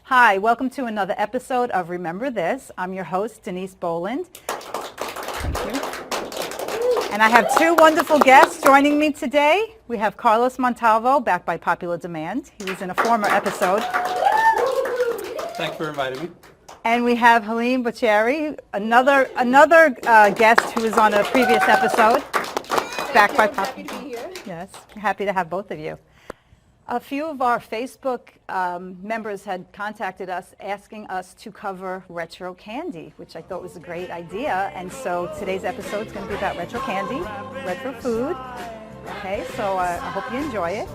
Hi, welcome to another episode of Remember This. I'm your host, Denise Boland. Thank you. And I have two wonderful guests joining me today. We have Carlos Montalvo, back by popular demand. He was in a former episode. Thanks for inviting me. And we have Helene Bocheri, another guest who was on a previous episode, back by popular demand. Happy to be here. Yes, happy to have both of you. A few of our Facebook members had contacted us asking us to cover retro candy, which I thought was a great idea. And so today's episode is going to be about retro candy, retro food. Okay, so I hope you enjoy it.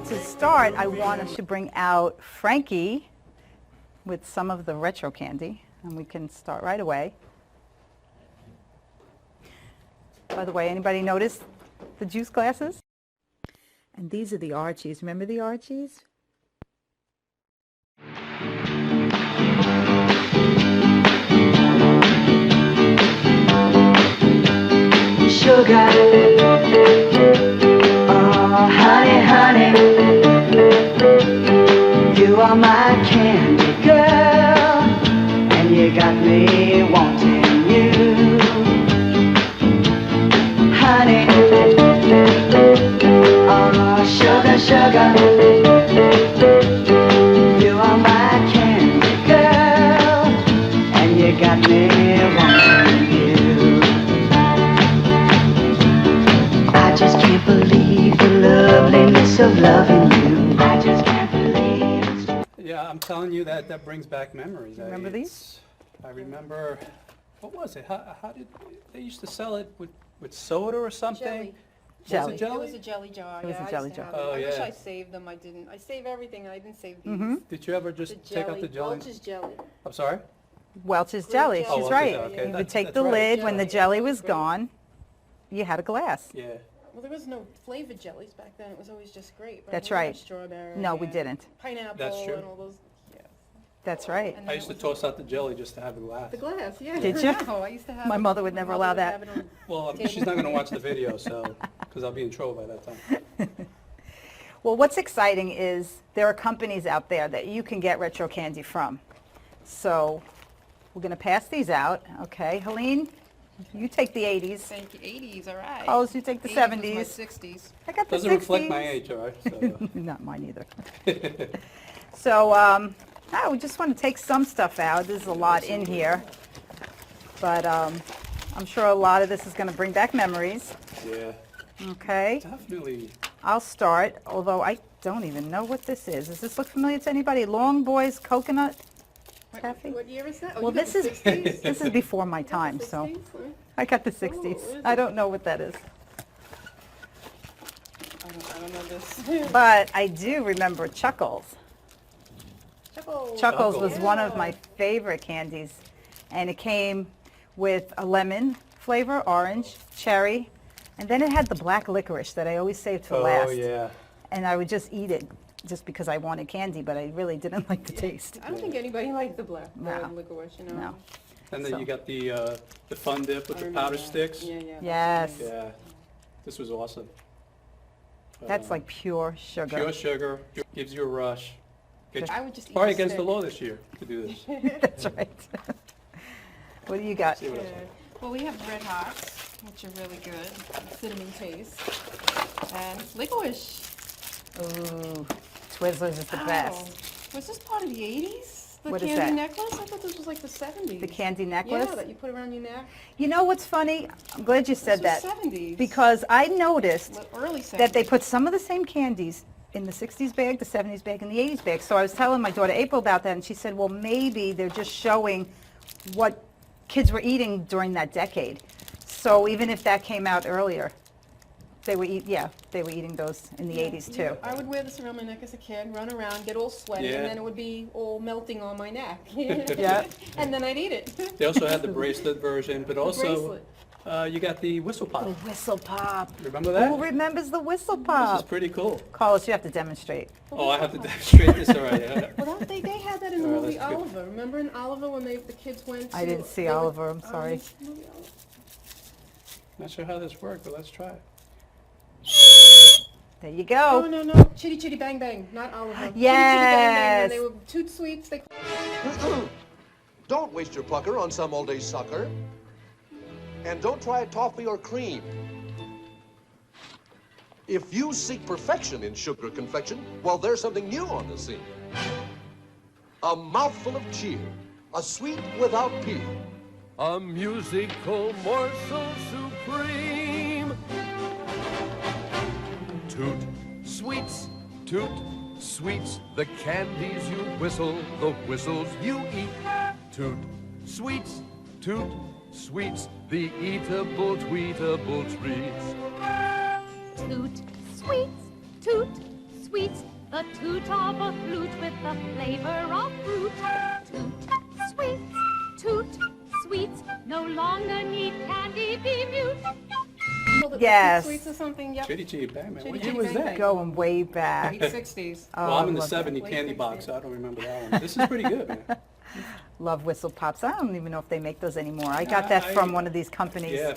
To start, I want us to bring out Frankie with some of the retro candy, and we can start right away. By the way, anybody notice the juice glasses? And these are the Archies. Remember the Archies? Sugar, oh honey, honey, you are my candy girl, and you got me wanting you, honey. Sugar, sugar, you are my candy girl, and you got me wanting you. I just can't believe the loveliness of loving you. I just can't believe it's true. Yeah, I'm telling you that brings back memories. Remember these? I remember, what was it? How did, they used to sell it with soda or something? Jelly. Was it jelly? It was a jelly jar. It was a jelly jar. Oh, I wish yeah. I saved them. I didn't. I save everything. I didn't save these. Mm-hmm. Did you ever just take out the jelly? Welch's jelly. I'm sorry? Welch's Grape jelly. jelly. She's Oh, right. Welch's, okay. You would That's take the right. lid when the jelly was Grape. gone. You had a glass. Yeah. Well, there was no flavored jellies back then. It was always just grape. That's We had right. Strawberry. No, we and didn't. Pineapple. That's true. And all those. Yeah. That's right. And I then used to it was toss out the jelly just to have the glass. the glass. Yeah. Did you? No, I used to have. My it. mother would My never mother allow would that. have it on- Well, she's not going to watch the video, so, because I'll be in trouble by that time. Well, what's exciting is there are companies out there that you can get retro candy from. So we're going to pass these out. Okay, Helene, you take the 80s. Thank you. 80s. All right. Carlos, you take the 80s was 70s. my 60s. I got the Doesn't 60s. reflect my age, all right? So, Not mine either. So we just want to take some stuff out. There's a lot in here. But I'm sure a lot of this is going to bring back memories. yeah, Okay, definitely. I'll start, although I don't even know what this is. Does this look familiar to anybody? Long Boy's Coconut Taffy? What year is that? Oh, Well, you got this the is 60s? this is before my time, so 60s? I got the what 60s. is I it? don't know what that is. I don't know this. But I do remember Chuckles. Chuckles. Chuckles was one of Yeah. my favorite candies, and it came with a lemon flavor, orange, cherry, and then it had the black licorice that I always saved for last. Oh, yeah. And I would just eat it just because I wanted candy, but I really didn't like the taste. I don't think anybody liked the black No. licorice, you know. No. And then So- you got the fun dip with I the remember powder that. sticks. Yeah, yeah. Yes. Yeah, this was awesome. That's like pure sugar. Pure sugar, gives you a rush. It's I would just eat probably the against the stick. law this year to do this. That's right. What do you got? See what else. Yeah. Well, we have Red Hots, which are really good, cinnamon taste, and licorice. Ooh, Twizzlers is the best. Was this part of the 80s? The What is candy that? necklace? I thought this was like the 70s. The candy necklace? Yeah, that you put around your neck. You know what's funny? I'm glad you said This that. was 70s. Because I noticed Early 70s. that they put some of the same candies in the 60s bag, the 70s bag, and the 80s bag. So I was telling my daughter April about that, and she said, well, maybe they're just showing what kids were eating during that decade. So even if that came out earlier, they were eating those in the 80s too. I would wear this around my neck as a kid, run around, get all sweaty, Yeah. and then it would be all melting on my neck. Yeah. And then I'd eat it. They also had the bracelet version, but also bracelet. you got the whistle pop. The whistle pop. Remember that? Who remembers the whistle This is pop? pretty cool. Carlos, you have to demonstrate. Oh, I have to demonstrate this already. Well, they had that in the All right, movie let's go. Oliver. Remember in Oliver when the kids went to... I didn't see they were- Oliver, I'm sorry. movie Oliver. Not sure how this worked, but let's try it. There you Oh, go. no, no. Chitty Chitty Bang Bang, not Oliver. Yes. Chitty Chitty Bang Bang, and they were toot sweets. They... Don't waste your pucker on some all-day sucker. And don't try toffee or cream. If you seek perfection in sugar confection, well, there's something new on the scene. A mouthful of cheer, a sweet without peel. A musical morsel supreme. Toot, sweets, toot, sweets, the candies you whistle, the whistles you eat. Toot, sweets, toot, sweets, the eatable, tweetable treats. Toot, sweets, toot, sweets, the toot of a flute with the flavor of fruit. Toot, sweets, toot, sweets, no longer need candy be mute. Yes. Toot sweets or something, yep. Chitty Chitty Bang Bang. What Chitty year Chitty was Bang that? Bang. Going way back. Late 60s. Oh, Well, I'm in the love that. 70 Late candy 60s. box, so I don't remember that one. This is pretty good, man. Love Whistle Pops. I don't even know if they make those anymore. I got Nah, that I- from one of these companies. Yeah.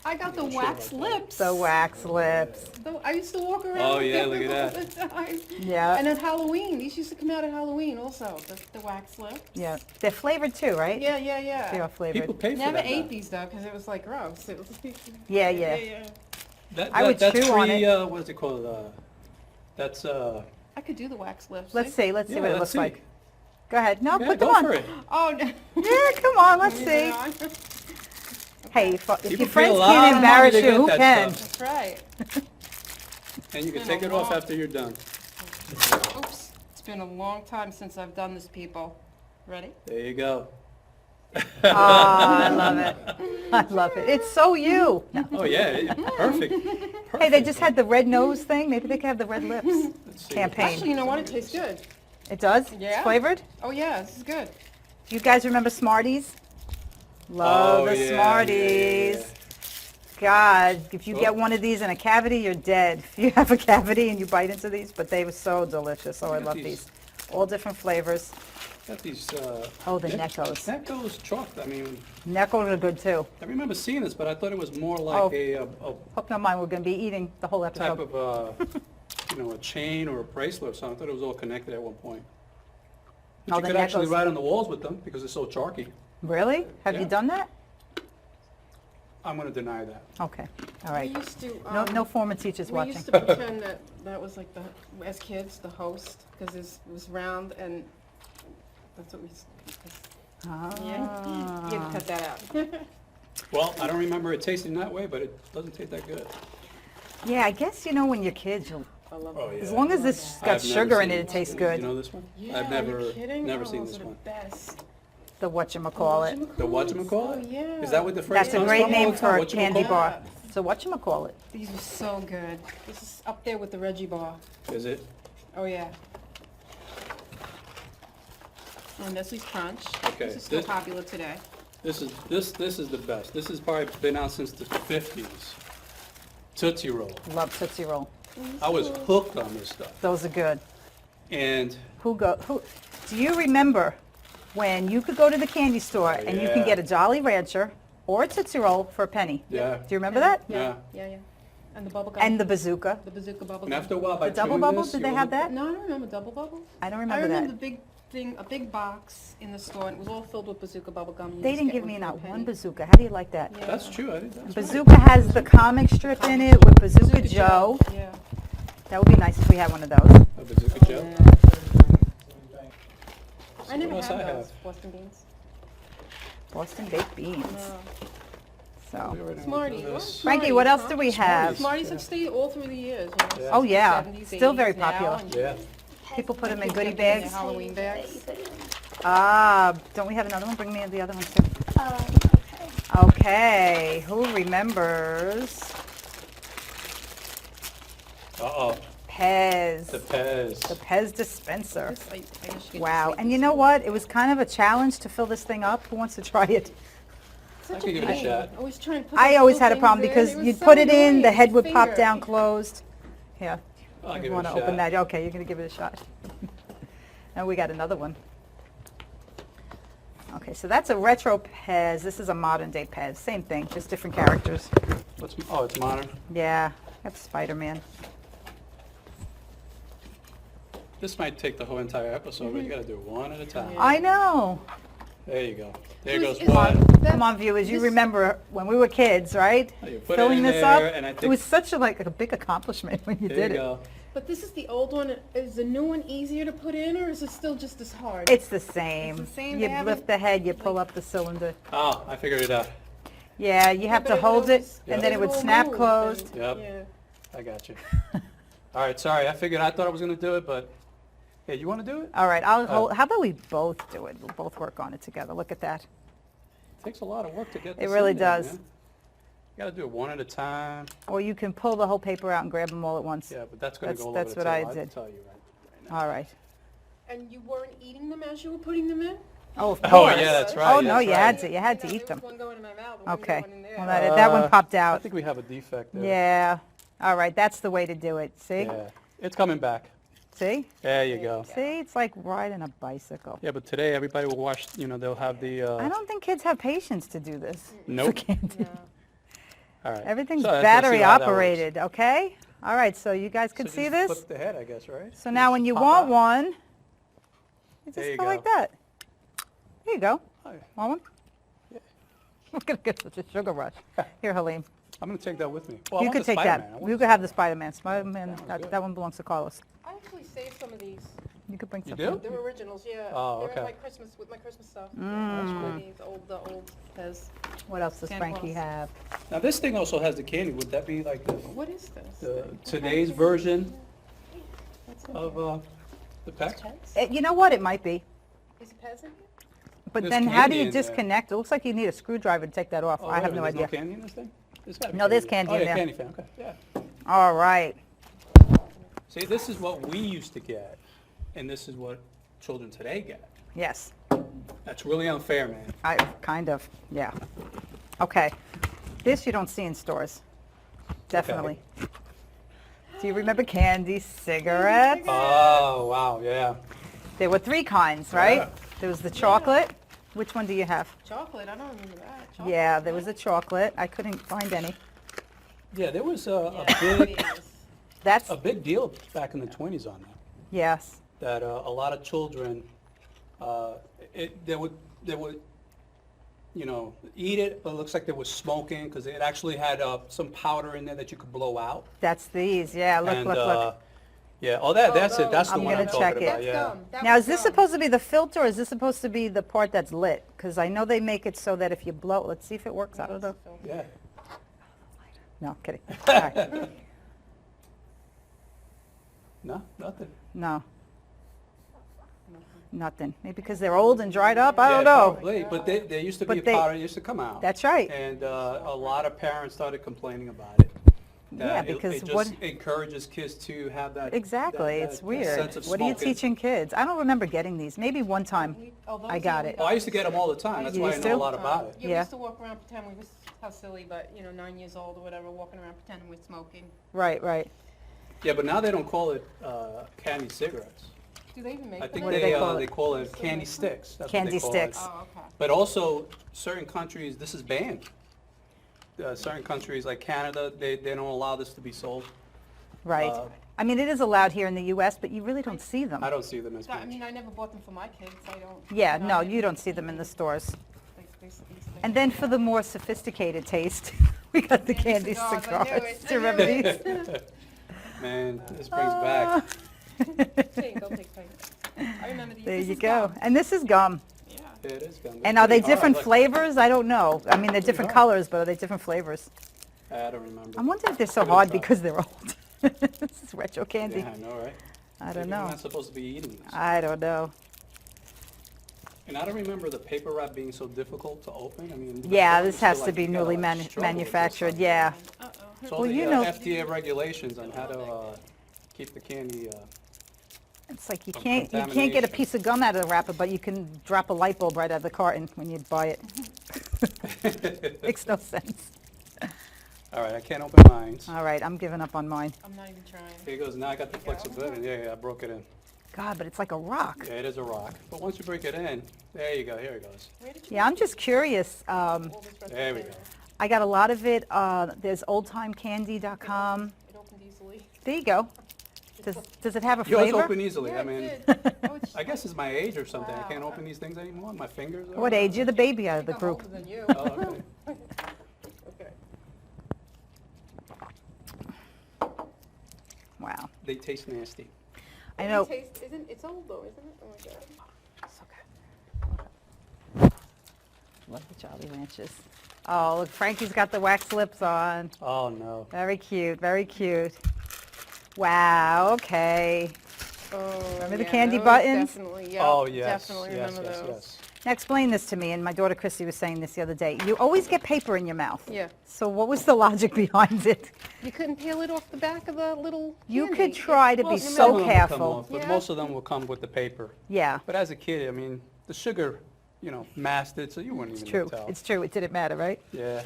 I got the I'm sure wax about that. lips. The wax lips. I used to walk around. Oh, with yeah, them look at all the time. Yeah. And at Halloween, these used to come out at Halloween also, the wax lips. Yeah. They're flavored too, right? Yeah, yeah, yeah. They are flavored. People pay for Never that. ate now. these though, because it was like gross. It was Yeah, yeah. That, I would that's chew on free, it. what is it called? That's, I could do the wax lips. Let's see. Let's see yeah, what it let's looks see. like. Go ahead. No, Yeah, put them go on. for it. Oh, no. Yeah, come on. Let's see. Yeah, Hey, if People your pay a friends lot of can't money embarrass to you, get who that can? stuff. That's right. And you can It's take been it a off long- after you're done. Oops. It's been a long time since I've done this, people. Ready? There you go. Oh, I love it. I love it. It's so you. Oh, yeah, perfect. Hey, they just had the red nose thing. Maybe they could have the red lips Let's see. campaign. Actually, you know what? It tastes good. It does? Yeah. It's flavored? Oh, yeah, this is good. You guys remember Smarties? Love Oh, the yeah, Smarties. yeah, God, if you Oh. get one of these in a cavity, you're dead. If you have a cavity and you bite into these, but they were so delicious. Oh, I Look at love these. these. All different flavors. Got these, Oh, the Neckos. Neckos chocolate. I mean, Neckos are good too. I remember seeing this, but I thought it was more like Oh. a Hope no mind, we're going to be eating the whole type episode. of, a chain or a bracelet or something. I thought it was all connected at one point. But Oh, you the could actually Neckos. write on the walls with them because it's so chalky. Really? Have you Yeah. done that? I'm going to deny that. Okay, all right. We used to. No former teachers We watching. used to pretend that was like as kids, the host, because it was round and that's what we used to. Yeah. You had to cut that out. Well, I don't remember it tasting that way, but it doesn't taste that good. Yeah, I guess, when you're kids, I love Oh, it. yeah. as long as it's got I've never sugar in seen it, it tastes good. You know this one? Yeah, I've are never, you kidding? never Oh, seen those this are one. The best. The whatchamacallit. The whatchamacallit? Oh, yeah. Is that what the phrase That's a comes great from all name the for time? a candy Whatchamacallit? bar. So whatchamacallit. These are so good. This is up there with the Reggie bar. Is it? Oh yeah. And Nestle's Crunch. Okay, This is still this- popular today. This is the best. This has probably been out since the 50s. Tootsie Roll. Love Tootsie Roll. I was hooked on this stuff. Those are good. And Who do you remember when you could go to the candy store and you can yeah. get a Jolly Rancher or a Tootsie Roll for a penny? yeah, Do you remember that? yeah. Yeah. And the bubble gum. And the bazooka. the bazooka bubble And gum. after a while, by The double chewing bubble, this, did you they were have hooked. that? No, I don't remember double bubble. I don't I remember remember that. the big thing, a big box in the store, and it was all filled with bazooka bubble gum. You They just didn't get give me for a not penny. one bazooka. How do you like that? Yeah. That's true. I did. That's right. Bazooka has the comic strip in it with Bazooka Joe. Yeah. That would be nice if we had one of those. A bazooka Joe. I never What else had I those have? Boston beans. Boston baked beans. No. So. We already went Smarties. through What? this. Frankie, what else do Smarties, we have? Smarties have stayed all through the years. You know, Yeah. Oh, yeah. 70s, Still very 80s now, popular. and Yeah. People put them in kids goodie get them in their bags. Halloween bags. Don't we have another one? Bring me the other ones too. Okay. Okay, who remembers Uh-oh. Pez? The Pez. The Pez dispenser. This, I just get Wow, sweet and you know what? It was kind of a challenge to fill this thing up. Who wants to try it? Such I could give it a pain. shot. Always trying to put I those always little had a things problem in. because It was you'd so put it in, annoying. the head would Finger. pop down closed. Here, I'll you give it want a to open shot. that? Okay, you're going to give it a shot. And we got another one. Okay, so that's a retro Pez. This is a modern day Pez. Same thing, just different characters. Oh, it's modern. Yeah, that's Spider-Man. This might take the whole entire episode, but you gotta do it one at a time. I know. There you go. There Who's- goes is- one. Come on, viewers, you this- remember when we were kids, right? Oh, you put it Filling in this there, up. and I It think- was such a big accomplishment when you There did you it. go. But this is the old one. Is the new one easier to put in, or is it still just as hard? It's the same. It's the same, You they haven't- lift the head, you pull up the cylinder. Oh, I figured it out. Yeah, you have but to it hold it, always- and then it would it'll snap move closed. and- Yep. Yeah. I got you. All right, sorry. I thought I was gonna do it, but hey, you want to do it? All right, I'll hold. How about we both do it? We'll both work on it together. Look at that. It takes a lot of work to get. It this really in there, does. man. You gotta do it one at a time. Or you can pull the whole paper out and grab them all at once. Yeah, but that's gonna That's- go all that's over the what I table. did. tell you right now. All right. And you weren't eating them as you were putting them in? Oh, of Oh, course. yeah, that's right. Oh, no, that's you right. had to. You had to There eat was them. one going in my mouth, and Okay. one in there. Well, that one popped I out. think we have a defect there. Yeah. All right, that's the way to do it. See? Yeah. It's coming back. See? There you go. See? It's like riding a bicycle. Yeah, but today everybody will watch. They'll have the. I don't think kids have patience to do this. Nope. For candy. All right. Everything's So let's see battery how that works. operated, okay? All right, so you guys can So see just this? Flip the head, I guess, right? So now when you Pop want out. one, you just There you go like go. that. There you go. Oh, yeah. Want one? We're going to get such a sugar rush. Here, Halim. I'm gonna take that with me. Well, I You want could the take Spider-Man. I that. want You the- could have the Spider-Man. Spider-Man, That one's that, good. that one belongs to Carlos. I actually saved some of these. You could bring You some. do? They're originals, yeah. Oh, They're okay. in my Christmas, with my Christmas stuff. Mm. These the old Pez. What else does Santa Frankie Claus. have? Now this thing also has the candy. Would that be like What is this? today's version What's in of here? the pack? Pez? You know what? It might be. Is Pez in here? But There's then how do candy you in there. disconnect? It looks like you need a screwdriver to take that off. Oh, I wait a have no minute, idea. There's no candy in this thing? There's gotta be No, there's candy oh, in yeah, there. candy fan. Okay, yeah. All right. See, this is what we used to get, and this is what children today get. Yes. That's really unfair, man. Kind of, yeah. Okay. This you don't see in stores. Definitely. Do you remember candy cigarettes? Oh, wow, yeah. There were 3 kinds, right? Yeah. There was the chocolate. Which one do you have? Chocolate, I don't remember that. Chocolate. Yeah, there was a chocolate. I couldn't find any. Yeah, there was a Yeah, big it is. That's, big deal back in the 20s on that. yes. That a lot of children, they would eat it, but it looks like they were smoking because it actually had some powder in there that you could blow out. That's these, yeah, look, And, look. Yeah, oh, that's it. That's the I'm one I'm gonna talking check it. about. That's Yeah. gum. That Now, was is this gum. supposed to be the filter, or is this supposed to be the part that's lit? Because I know they make it so that if you blow, let's see if it works, I don't know. Yeah. No, kidding. All right. No, nothing. No. Nothing. Maybe because they're old and dried up, I Yeah, don't know. Probably, but there used to be But a they- powder that used to come out. That's right. And a lot of parents started complaining about it. Yeah, That because it just what- encourages kids to have that. Exactly, that it's sense weird. of What are you smoking. teaching kids? I don't remember getting these. Maybe one time Oh, those I are got the it. Oh, I used to get them all the time. That's You why I used know a to? lot about it. Yeah, we Yeah. used to walk around pretend we was, how silly, but, 9 years old or whatever, walking around pretending we're smoking. Right, right. Yeah, but now they don't call it candy cigarettes. Do they even make I them? think What do they call they it? call it candy sticks. That's what they Candy call sticks. it. Oh, okay. But also, certain countries, this is banned. Certain countries like Canada, they don't allow this to be sold. Right. I mean, it is allowed here in the U.S., but you really don't see them. I don't see them as So, I much. mean, I never bought them for my kids, I don't. Yeah, you know, no, I you didn't- don't see them in the stores. these things. And then for the more sophisticated taste, we got the candy cigars, I knew cigars. it, Do you I remember knew these? Man, this brings back. Take, go take, I remember these. There This you is go. gum. And this is gum. Yeah. Yeah, it is gum. And are they Pretty hard, different like- flavors? I don't know. I mean, they're different hard. colors, but are they different flavors? I don't remember. I'm wondering if they're so Give it a hard try. because they're old. This is retro candy. Yeah, I know, right? I Maybe don't we're know. not supposed to be eating this. I don't know. And I don't remember the paper wrap being so difficult to open. I mean. Yeah, it's this has still to like be you gotta, newly like, struggle with this manufactured, stuff. yeah. Uh-oh. It's all Well, the you know- FDA regulations on how to keep the candy. It's like you From can't get a contamination. piece of gum out of the wrapper, but you can drop a light bulb right out of the carton when you buy it. Makes no sense. All right, I can't open mine. All right, I'm giving up on mine. I'm not even trying. Here goes. Now I got the flexibility. Yeah, I broke it in. God, but it's like a rock. Yeah, it is a rock. But once you break it in, there you go. Here it goes. Where did you Yeah, I'm just curious. all this rest There of we the go. paper? I got a lot of it. There's oldtimecandy.com. It opened easily. There you go. Does it have a Yours flavor? open easily. Yeah, I mean, it did. Oh, it's I guess it's my age or something. I can't open these things anymore. My fingers. What age? You're the baby out of the I'm group. older than you. Oh, okay. Okay. Wow. They taste nasty. I know. It's old though, isn't it? Oh my God. So good. Love the Jolly Ranchers. Oh, look, Frankie's got the wax lips on. Oh no. Very cute, very cute. Wow, okay. Oh, Remember the yeah, candy those buttons? Definitely, yeah. Oh yes. Definitely yes, remember yes, those. yes. Now explain this to me, and my daughter Chrissy was saying this the other day. You always get paper in your mouth. Yeah. So what was the logic behind it? You couldn't peel it off the back of the little You candy. could try to Well, be some so of them will come careful. off, but Yeah. most of them will come with the paper. Yeah, But as a kid, I mean, the sugar, masked it, so you wouldn't it's even true. tell. It's true. It didn't matter, right? Yeah.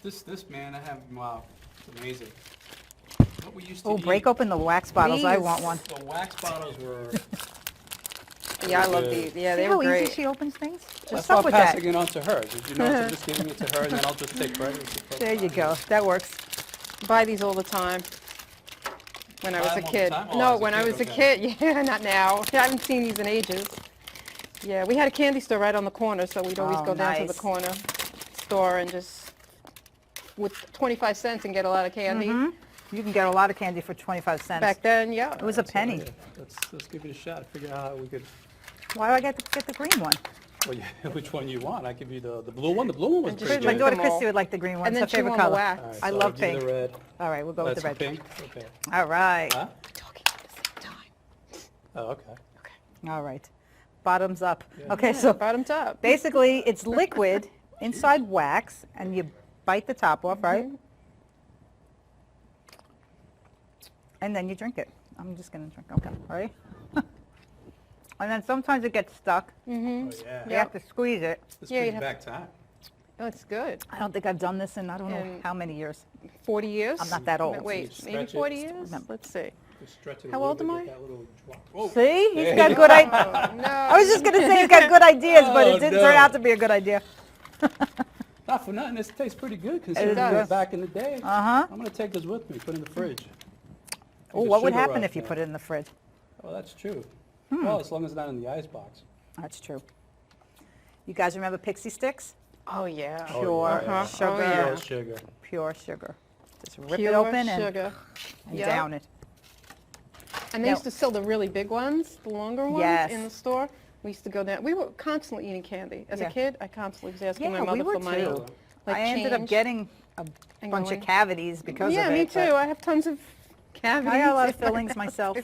But this man, I have, wow, it's amazing. What we used to Oh, eat, break open the wax bottles. I These. want one. the wax bottles were, Yeah, I love Yeah. these. Yeah, See they how were easy great. she opens things? that's What's why up I'm with that? passing it on to her. Did you know, I'm just giving it to her, and then I'll just take credit. There you go. That works. Buy these all the time. When I was Buy a them all the kid. time? Oh, No, as a when I kid, was a okay. kid. Yeah, not now. I haven't seen these in ages. Yeah, we had a candy store right on the corner, so we'd always Oh, go down to the nice. corner store and just with 25 cents and get a lot of candy. You can get a lot of candy for 25 cents. Back then, yeah. It was a penny. Yeah, let's give it a shot. Figure out how we could. Why do I get the green one? Well, yeah, which one you want? I give you the blue one. The blue one was And just pretty My Drink good. daughter them all. Christy would like the green one. And It's then her chew favorite on the color. wax. All right, I so love I'll give you pink. the red. All right, we'll go with That's the red. pink. Okay. All right. Huh? Talking at the same time. Oh, okay. All right. Bottoms up. Yeah. Okay, so Bottoms up. basically it's liquid inside wax, and you bite the top off, right? And then you drink it. I'm just going to drink. Okay, all right? And then sometimes it gets stuck. Oh, yeah. You have to squeeze it. This Yeah, you brings have- back time. Oh, it's good. I don't think I've done this in I don't know And- how many years. 40 years? I'm not that old. Wait, Just maybe stretch it. 40 years? Remember. Let's see. Just stretch it a How little old bit, am get I? that little drop. Whoa. See? He's There got you good go. ideas. Oh, no. I was just going to say he's got good ideas, but Oh, it didn't turn no. out to be a good idea. Not for nothing. This tastes pretty good considering does. back in the day. Uh-huh. I'm going to take this with me, put it in the fridge. Oh, Make a what would sugar happen rush if you now. put it in the fridge? Oh, that's true. Well, as long as it's not in the ice box. That's true. You guys remember Pixie Sticks? Oh, yeah. Oh, Pure yeah. sugar. Oh, yeah. Real sugar. Pure sugar. Just rip Pure it open sugar. and Yeah. down it. And they Now- used to sell the really big ones, the longer ones Yes. in the store. We used to go down. We were constantly eating candy. As Yeah. a kid, I constantly was asking Yeah, my we mother were for money. too. Like I ended up change. getting a and bunch going- of cavities because yeah, of it. me too. but I have tons of cavities. I got a lot of fillings myself.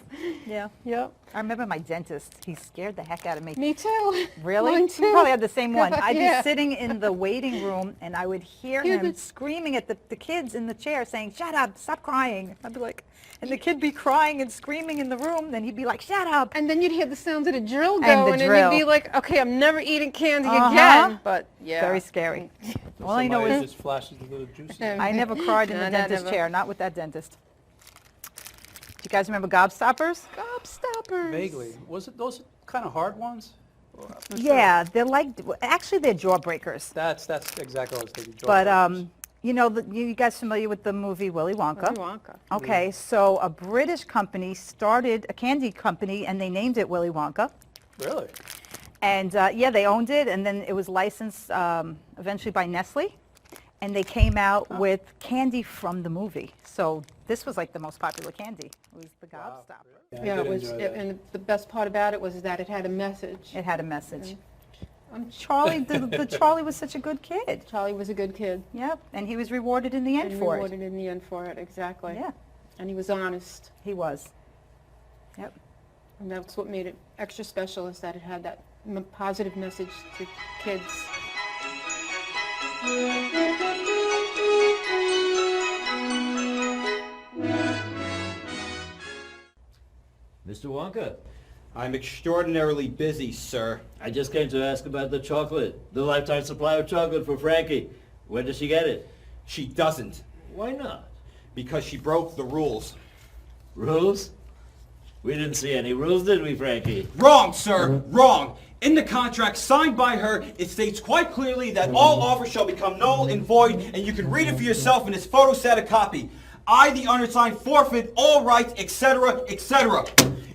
Yeah. Yep. I remember my dentist. He scared the heck out of me. Me too. Really? Mine You too. probably had the same one. I'd Yeah. be sitting in the waiting room, and I would hear Hear him the- screaming at the kids in the chair saying, "Shut up, stop crying." I'd be like, and the kid be crying and screaming in the room, then he'd be like, "Shut up." And then you'd hear the sounds of the drill go, And the and then drill. you'd be like, okay, I'm never eating candy Uh-huh. again. But yeah. Very scary. All I know Somebody is just flashes a little juice. Um, I never cried in No, the no, dentist never. chair, not with that dentist. Do you guys remember Gobstoppers? Gobstoppers. Vaguely. Was it those kind of hard ones? Or- I'm not sure. Yeah, they're like, actually they're jawbreakers. That's exactly what I was thinking. But, Jawbreakers. you know, you guys familiar with the movie Willy Wonka? Willy Wonka. Okay, so a British company started a candy company, and they named it Willy Wonka. Really? And yeah, they owned it, and then it was licensed eventually by Nestle, and they came out with candy from the movie. So this was like the most popular candy. It was the Gobstopper. I Yeah, did it was, enjoy that. and the best part about it was that it had a message. It had a message. Um, Charlie, the Charlie was such a good kid. Charlie was a good kid. Yep, and he was rewarded in the end And for rewarded it. in the end for it, exactly. Yeah, And he was honest. he was. Yep. And that's what made it extra special, is that it had that positive message to kids. Mr. Wonka, I'm extraordinarily busy, sir. I just came to ask about the chocolate, the lifetime supply of chocolate for Frankie. When does she get it? She doesn't, Why not? because she broke the rules. Rules? We didn't see any rules, did we, Frankie? Wrong, sir, wrong. In the contract signed by her, it states quite clearly that all offers shall become null and void, and you can read it for yourself in this photostatic copy. I, the undersigned, forfeit all rights, etc., etc.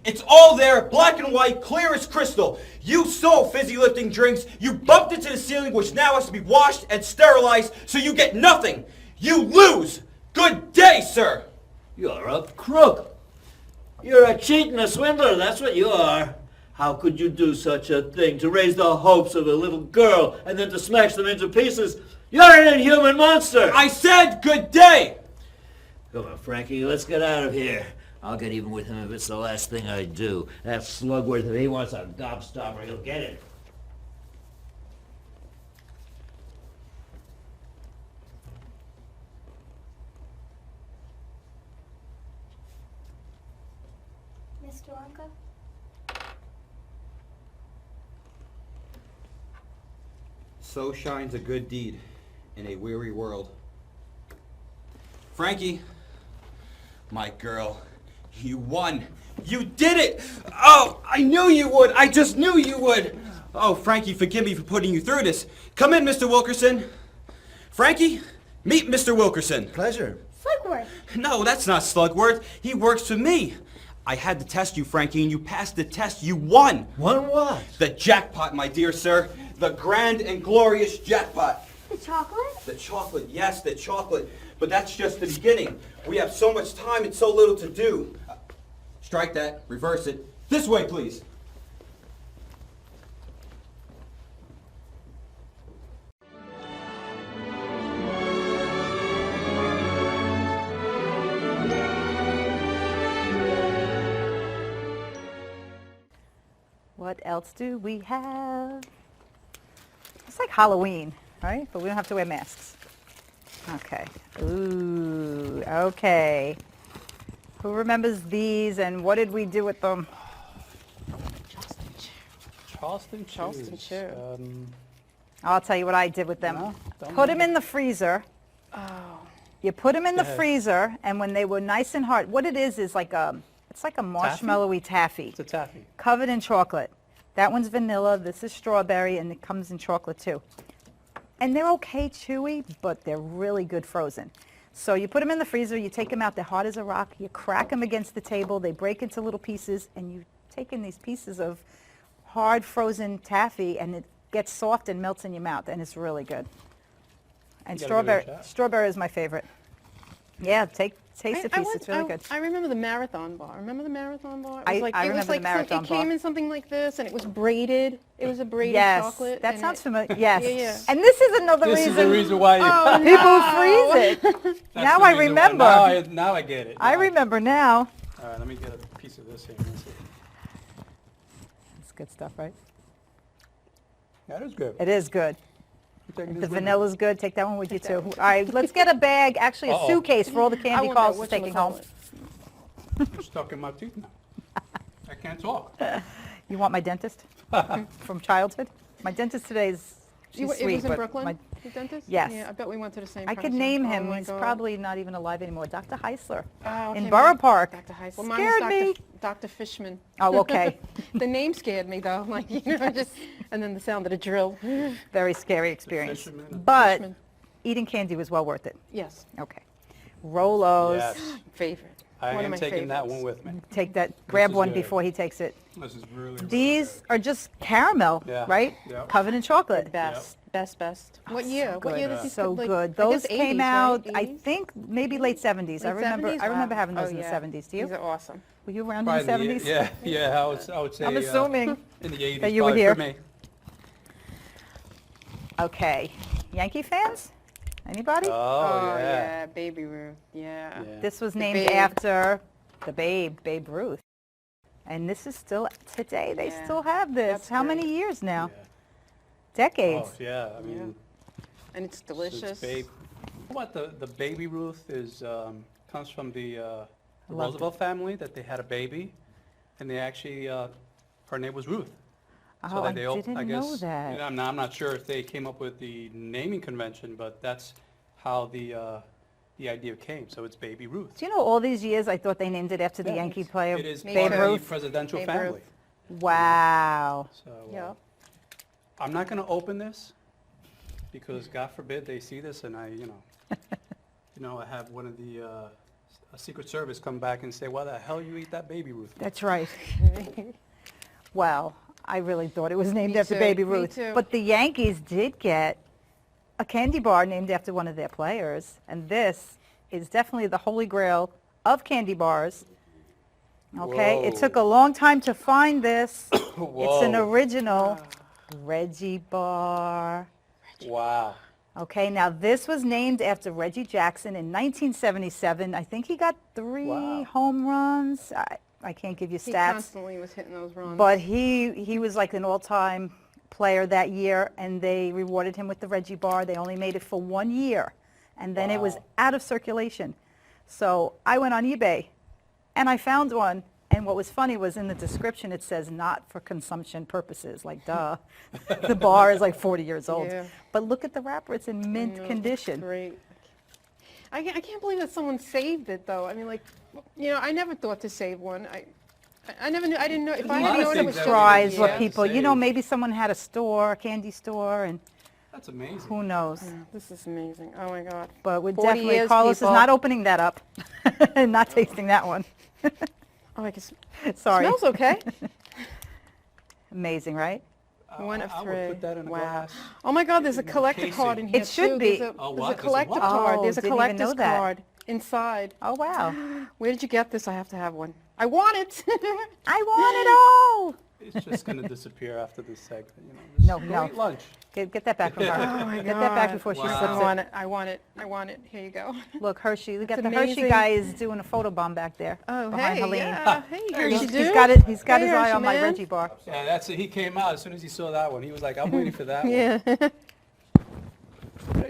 It's all there, black and white, clear as crystal. You sold fizzy lifting drinks. You bumped into the ceiling, which now has to be washed and sterilized, so you get nothing. You lose. Good day, sir. You're a crook. You're a cheat and a swindler, that's what you are. How could you do such a thing, to raise the hopes of a little girl and then to smash them into pieces? You're an inhuman monster! I said good day. Come on, Frankie, let's get out of here. I'll get even with him if it's the last thing I do. That Slugworth, if he wants a gobstopper, he'll get it. Mr. Wonka? So shines a good deed in a weary world. Frankie, my girl, you won. You did it! Oh, I knew you would. I just knew you would. Oh, Frankie, forgive me for putting you through this. Come in, Mr. Wilkerson. Frankie, meet Mr. Wilkerson. Pleasure. Slugworth. No, that's not Slugworth. He works for me. I had to test you, Frankie, and you passed the test. You won. Won what? The jackpot, my dear sir. The grand and glorious jackpot. The chocolate? The chocolate, yes, the chocolate. But that's just the beginning. We have so much time and so little to do. Strike that, reverse it. This way, please. What else do we have? It's like Halloween, right? But we don't have to wear masks. Okay. Ooh, okay. Who remembers these and what did we do with them? Charleston Charleston chews. chew. I'll tell you what I did with them. No, don't Put them in the freezer. Oh. You put them in the ahead. freezer, and when they were nice and hard, what it is like it's like a marshmallowy taffy. It's a taffy. Covered in chocolate. That one's vanilla, this is strawberry, and it comes in chocolate too. And they're okay chewy, but they're really good frozen. So you put them in the freezer, you take them out, they're hard as a rock, you crack them against the table, they break into little pieces, and you take in these pieces of hard frozen taffy, and it gets soft and melts in your mouth, and it's really good. And You gotta give it a strawberry, shot. strawberry is my favorite. Yeah, taste a piece, it's really good. I remember the Marathon Bar. Remember the Marathon Bar? It I was like, it remember was the like Marathon it came Bar. in something like this, and it was braided. It was a braided Yes, chocolate. that and sounds it- familiar, yes. Yeah, yeah. And this is another This reason. is the reason why you... Oh, People freeze it. That's Now the I reason why. remember. Now I get it. I Now remember now. All right, let me get a piece of this here. Let's see. It's good stuff, right? That is good. It is good. I'm taking The this with me. vanilla's good. Take that one with you too. All right, let's get a bag, actually a Uh-oh. suitcase for all the I candy want Carl's that is taking home. whatchamacallit. I'm stuck in my teeth now. I can't talk. You want my dentist from childhood? My dentist today is, she's It sweet, was in but Brooklyn, my, the dentist? Yes. Yeah, I bet we went to the same I person. could name Oh him. my He's God. probably not even alive anymore. Dr. Heisler Oh, okay, in mine- Borough Park. Dr. Heisler. Well, mine was Scared me. Dr. Fishman. Oh, okay. The name scared me though, like, you know, just, and then the sound of the drill. Very scary experience. fisherman. But Fishman. eating candy was well worth it. Yes, Okay. Rolos. Yes. favorite. I One of am my taking that favorites. one with me. Take that, grab is one good. before he takes it. This is really, really These good. are just caramel, Yeah, right? yeah. Covered in chocolate. Best. Best. What So year? What year good. did these So come? Like, good. I guess Those came 80s, right? out, I 80s? think, maybe late 70s. I Late remember. 70s? I remember Wow. having those Oh, in the yeah. 70s. Do you? These are awesome. Were you around Probably in the 70s? Yeah, I would say. I'm assuming in the 80s. that you were probably here. For me. Okay. Yankee fans? Anybody? Oh, yeah. Baby Ruth. Yeah. Yeah. This was The named Babe. after the Babe Ruth. And this is still, today they Yeah. still have this. That's How great. many years now? Yeah. Decades. Oh, yeah. I mean, And it's since delicious. Babe. What the baby Ruth is comes from the loved Roosevelt family that they had a baby, and they actually her name was Ruth. Oh, I they all- didn't guess, know that. you know, I'm not sure if they came up with the naming convention, but that's how the idea came. So it's Baby Ruth. Do you know all these years I thought they named it after the Yeah, Yankee it's- player It is Me Babe part too. of Ruth? the presidential Babe family. Ruth. Wow. So Yeah. I'm not going to open this because God forbid they see this and I, I have one of the a Secret Service come back and say, "Why the hell you eat that Baby Ruth?" That's right. Well, I really thought it was named Me after too, Baby me Ruth. too. But the Yankees did get a candy bar named after one of their players, and this is definitely the holy grail of candy bars. Okay, it Whoa. took a long time to find this. It's an Whoa. original Reggie bar. Wow. Okay, now this was named after Reggie Jackson in 1977. I think he got 3 Wow. home runs. I can't give you He stats. constantly was hitting those runs. But he was like an all-time player that year, and they rewarded him with the Reggie bar. They only made it for 1 year, and then it was Wow. out of circulation. So I went on eBay, and I found one. And what was funny was in the description it says not for consumption purposes. Like, duh. The bar is like 40 years old. Yeah. But look at the wrapper. It's in mint No, condition. Great. I can't believe that someone saved it though. I mean, like, you know, I never thought to save one. I never knew. I didn't know if I a had lot of known it things was that Tries Yeah. what Yeah. people, you know, Save. maybe someone had a store, a candy store, and That's amazing. who knows. This is amazing. Oh my God. But we're 40 definitely, years, Carlos people. is not opening that up and not tasting that one. Oh, I guess. Sorry. Smells okay. Amazing, right? One of I three. would put that in a Wow. glass. Oh my God, there's a collector casing. card in here It should too. be. There's a, Oh, there's what? a There's a collector what? card. Oh, There's a didn't even know collector's that. card inside. Oh, wow. Where did you get this? I have to have one. I want it. I want it all. It's just going to disappear after this segment. You know. No, Just no. go eat lunch. Get that back from her. Oh my Get that back God. before she Wow. slips I it. want it. I want it. I want it. Here you go. Look, Hershey. We got That's the Hershey amazing. guy is doing a photo bomb back there. Oh, behind hey, Helene. yeah. Hey, here He's you do. got it. He's got Hey, his eye Hershey on my man. Reggie bar. Yeah, that's it. He came out as soon as he saw that one. He was like, "I'm waiting for that Yeah. one."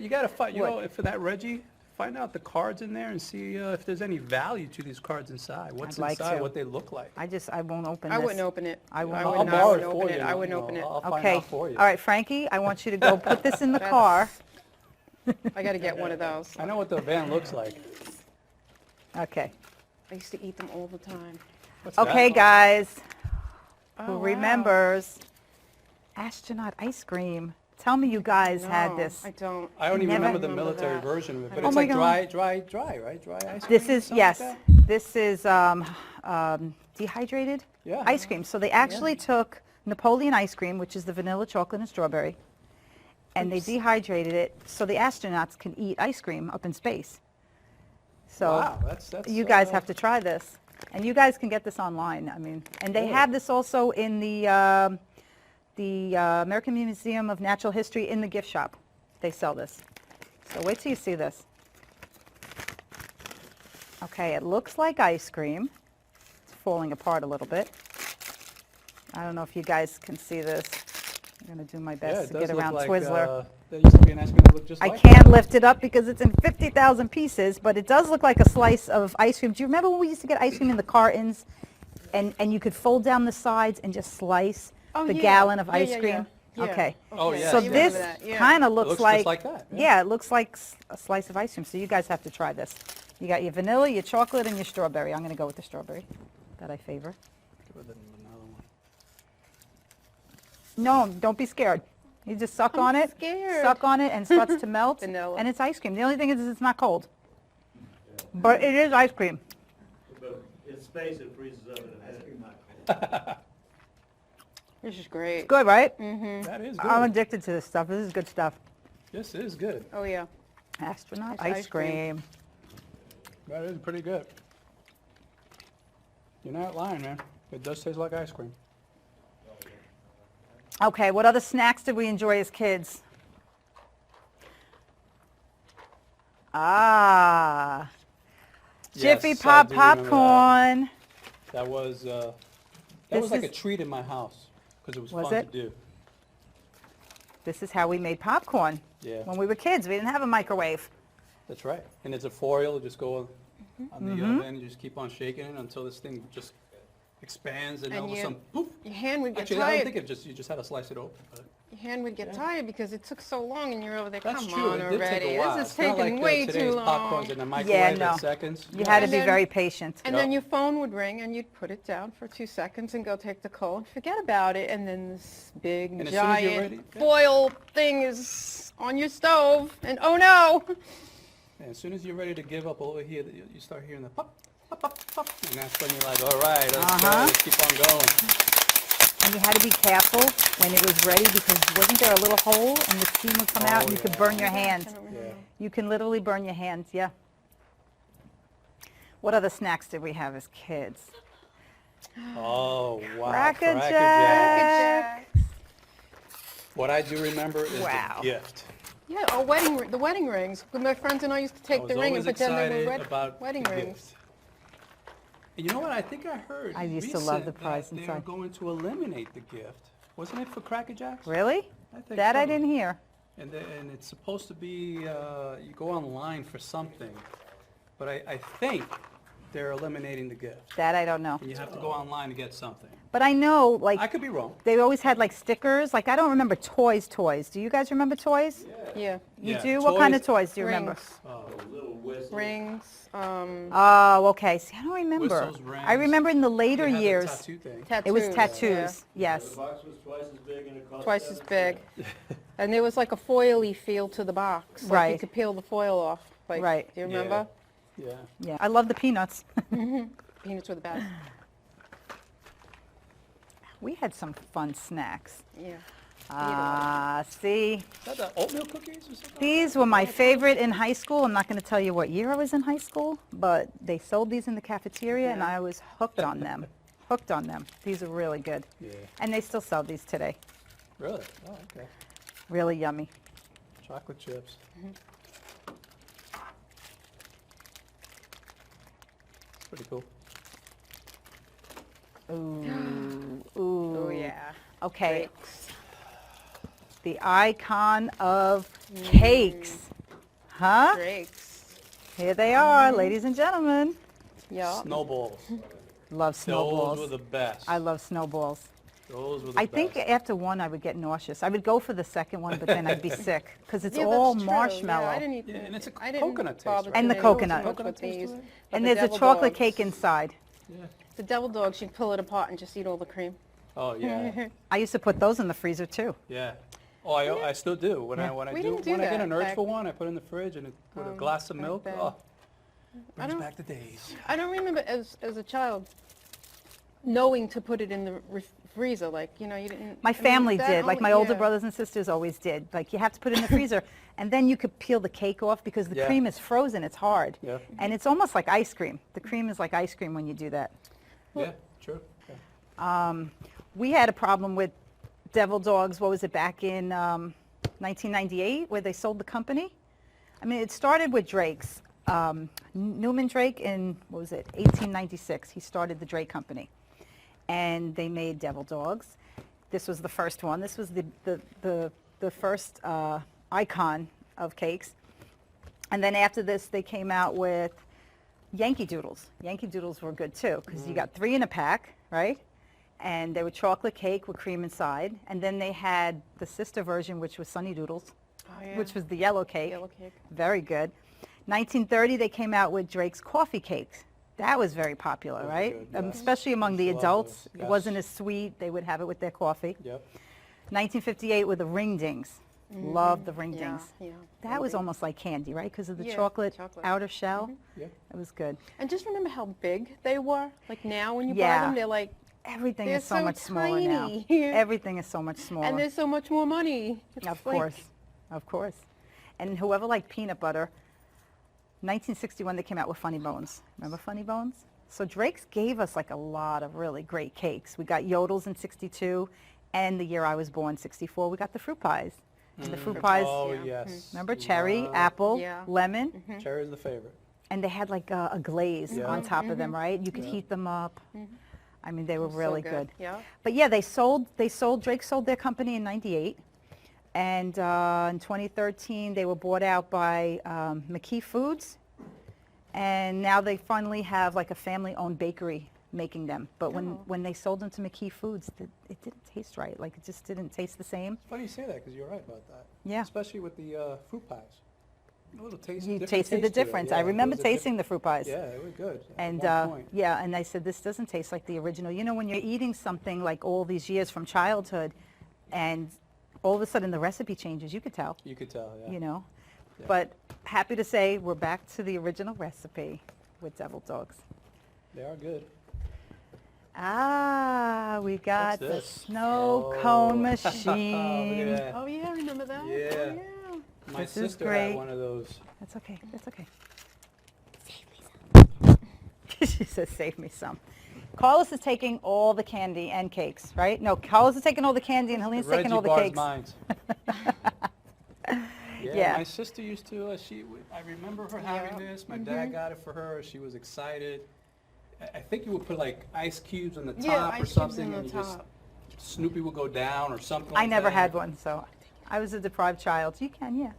You got to find. You What? know, for that Reggie, find out the cards in there and see if there's any value to these cards inside. What's I'd like inside? to. What they look like. I won't open I this. wouldn't open it. I won't would open not it. borrow open it for it. you. I wouldn't You know, open it. I'll find Okay. out for you. All right, Frankie, I want you to go put this in the That's- car. I got to get one of those. I know what the van looks like. Okay. I used to eat them all the time. What's that? Okay, guys. Oh, Who wow. remembers astronaut ice cream? Tell me you guys had No, this. I don't. I only Never remember the remember military that. version of it, but Oh it's my like God. dry, right? Dry ice cream. This is, something yes, like this is dehydrated Yeah. ice cream. So they actually took Napoleon ice cream, which is the vanilla, chocolate, and strawberry, and they dehydrated it so the astronauts can eat ice cream up in space. So Wow, that's you guys have to try this. And you guys can get this online. I mean, and they Cool. have this also in the American Museum of Natural History in the gift shop. They sell this. So wait till you see this. Okay, it looks like ice cream. It's falling apart a little bit. I don't know if you guys can see this. I'm going to do my Yeah, best it to does get look around like, Twizzler. there used to be an ice cream that looked just I like can't lift it up because it's in 50,000 pieces, but it does look like a slice of ice cream. Do you remember when we used to get ice cream in the cartons and you could fold down the sides and just slice Oh, the yeah. gallon of Yeah, ice yeah, cream? yeah. Okay. Oh, yeah. So I this remember that, yeah. kind of It looks looks like, just like that. yeah, it looks like a slice of ice cream. So you guys have to try this. You got your vanilla, your chocolate, and your strawberry. I'm going to go with the strawberry that I favor. Give it another one. No, don't be scared. You just suck on it, scared. suck on it, and it starts to melt, Vanilla. and it's ice cream. The only thing is it's not cold. But it is ice cream. But in space, it freezes up in a minute. This is great. Good, right? That is good. I'm addicted to this stuff. This is good stuff. This is good. Oh yeah. Astronaut It's ice ice cream. cream. That is pretty good. You're not lying, man. It does taste like ice cream. Okay, what other snacks did we enjoy as kids? Ah, Jiffy Yes, I Pop do remember that. popcorn. That was This like is- a treat in my house because it was Was fun it? to do. This is how we made popcorn Yeah, when we were kids. We didn't have a microwave. that's right. And it's a foil. Just go on the Mm-hmm. oven and you just keep on shaking it until this thing just expands and And all of a you- sudden, poof. Your hand would get Actually, I don't tired. think you just had to slice it open. But Your hand would get Yeah. tired because it took so long, and you're over there. that's Come true. on It did already. take a while. This is It's not taking like way today's too long. popcorns in the microwave no. in seconds. You had to And be then- very patient. And Yep. then your phone would ring, and you'd put it down for 2 seconds and go take the coal and forget about it. And then this big, And as soon as you're giant ready- yeah. foil thing is on your stove, and oh no! And as soon as you're ready to give up over here, you start hearing the pop, pop, pop, pop. And that's when you're like, all right, let's go, let's keep on going. And you had to be careful when it was ready because wasn't there a little hole and the steam would come out and you could burn your hands. Yeah. You can literally burn your hands, yeah. What other snacks did we have as kids? Oh, wow. Cracker Jacks. Jacks. What I do remember is Wow. the gift. Yeah, the wedding rings. My friends and I used to take the ring and pretend they were wedding rings. Gift. And you know what? I think I heard I used to love the recent prize that they're inside. going to eliminate the gift. Wasn't it for Cracker Jacks? Really? I think That I so. didn't hear. And it's supposed to be, you go online for something. But I think they're eliminating the gift. That I don't know. And you have to go online to get something. But I know, like, I could be wrong. they always had, like, stickers. Like, I don't remember toys. Do you guys remember toys? Yeah. You Yeah, do? What kind of toys- toys do you remember? Rings. Oh, okay. See, I don't remember. Whistles, rings. I remember in the later They had the years, tattoo thing. Tattoos. it was yeah. tattoos. The Yes. box was twice as big and it cost Twice as 7 big. cents. And there was like a foily feel to the box. Like Right. you could peel the foil off. Like, Right. Do you remember? Yeah. Yeah. I love the peanuts. Peanuts were the best. We had some fun snacks. Yeah. See, Is that the oatmeal cookies or something? these were my favorite in high school. I'm not going to tell you what year I was in high school, but they sold these in the cafeteria and I was hooked on them. Hooked on them. These are really good. Yeah. And they still sell these today. Really? Oh, okay. Really yummy. Chocolate chips. It's pretty cool. Ooh. Oh yeah. Okay. The icon of cakes. Huh? Drakes. Here they are, ladies and gentlemen. Yeah. Snowballs. Love snowballs. Those were the best. I love snowballs. Those were the I best. think after one I would get nauseous. I would go for the second one, but then I'd be sick because it's Yeah, all that's true. marshmallow. Yeah, I didn't eat Yeah, and it's a I didn't coconut taste, bother right? And the too coconut. much Coconut with taste these, to it? but And the there's a devil chocolate dogs- cake inside. Yeah. The devil dogs, you pull it apart and just eat all the cream. Oh, yeah. I used to put those in the freezer too. Yeah. Oh, I still do. When I We didn't do when I get that an urge back- for one, I put it in the fridge and with a glass of back milk. then. Oh, brings don't- back the days. I don't remember as a child knowing to put it in the freezer. Like, you didn't. My family did, like my older yeah. brothers and sisters always did. Like you have to put it in the freezer and then you could peel the cake off because the Yeah. cream is frozen, it's hard. Yeah. And it's almost like ice cream. The cream is like ice cream when you do that. Yeah, true. Yeah. We had a problem with Devil Dogs, what was it, back in 1998 where they sold the company? I mean, it started with Drake's. Newman Drake in, what was it, 1896. He started the Drake Company. And they made Devil Dogs. This was the first one. This was the first icon of cakes. And then after this, they came out with Yankee Doodles. Yankee Doodles were good too, because you got 3 in a pack, right? And they were chocolate cake with cream inside. And then they had the sister version, which was Sunny Doodles, Oh, yeah. which was the yellow cake. Yellow cake. Very good. 1930, they came out with Drake's coffee cakes. That was very popular, Those were right? good, yes. Especially among the Used to love adults. those, It yes. wasn't as sweet. They would have it with their coffee. Yep. 1958 with the ring dings. Loved the ring Yeah, dings. yeah. That was Ring almost like candy, right? Because of the Yeah, chocolate chocolate. outer shell. Yeah. It was good. And just remember how big they were. Like now when you buy Yeah. them, they're like, Everything They're is so so much smaller now. tiny. Everything is so much smaller. and there's so much more money. It's Of like- course, of course. And whoever liked peanut butter, 1961 they came out with Funny Bones. Remember Funny Bones? So Drake's gave us like a lot of really great cakes. We got Yodels in 62, and the year I was born, 64, we got the fruit pies. And the fruit pies, Oh, Yeah. yes. remember cherry, Love- apple, Yeah. lemon, Cherry's the favorite. and they had like a glaze Yeah. on top of them, right? You could heat them up. I mean, they were So really good. Yeah. But yeah, Drake sold their company in 98. And in 2013, they were bought out by McKee Foods. And now they finally have like a family-owned bakery making them. But when they sold them to McKee Foods, it didn't taste right. Like it just didn't taste the same. Funny you say that because you're right about that. Yeah. Especially with the fruit pies. A little taste. You different tasted the taste to it. difference. Yeah, I it remember was a diff- tasting the fruit pies. Yeah, it was good. And at one point. yeah, and I said, this doesn't taste like the original. You know, when you're eating something like all these years from childhood and all of a sudden the recipe changes, you could tell, You could tell, yeah. you know. But happy to say we're back to the original recipe with deviled dogs. They are good. Ah, we got the this? snow Oh. cone Look at machine. that. Oh, yeah, remember that? Yeah. Oh, yeah. My This is sister great. had one of those. That's okay. That's okay. She says, "Save me some." Carlos is taking all the candy and cakes, right? No, Carlos is taking all the candy and Helene's taking all the Reggie cakes. Bar's mine. Yeah. My sister used to. I remember her having this. My dad got it for her. She was excited. I think you would put like ice cubes on the top Yeah, or ice cubes something, on and the you just top. Snoopy would go down or something. Like I never that. had one, so I was a deprived child. You can, yeah.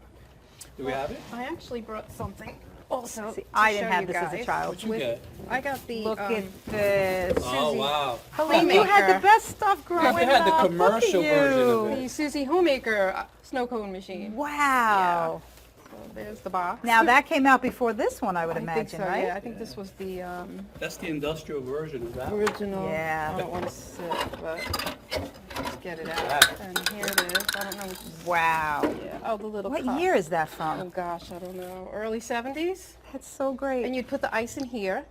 Do we have it? I actually brought something also See, to I didn't show have you this as a guys. child. What'd you get? I got the Look at this. Oh Susie. wow! Helene, you had the Homemaker. best stuff growing up. You had the Look at commercial version of you. it. the Susie Homemaker snow cone machine. Wow. So there's the box. Now that came out before this one, I would I imagine, think so, right? Yeah, I think this was the That's the industrial version of that. original. Yeah. I don't want to sit, but let's get it Got out. it. And here it is. I don't know which is. Wow. Yeah. Oh, the little What cup. year is that Oh from? gosh, I don't know. Early 70s. That's so great. And you'd put the ice in here.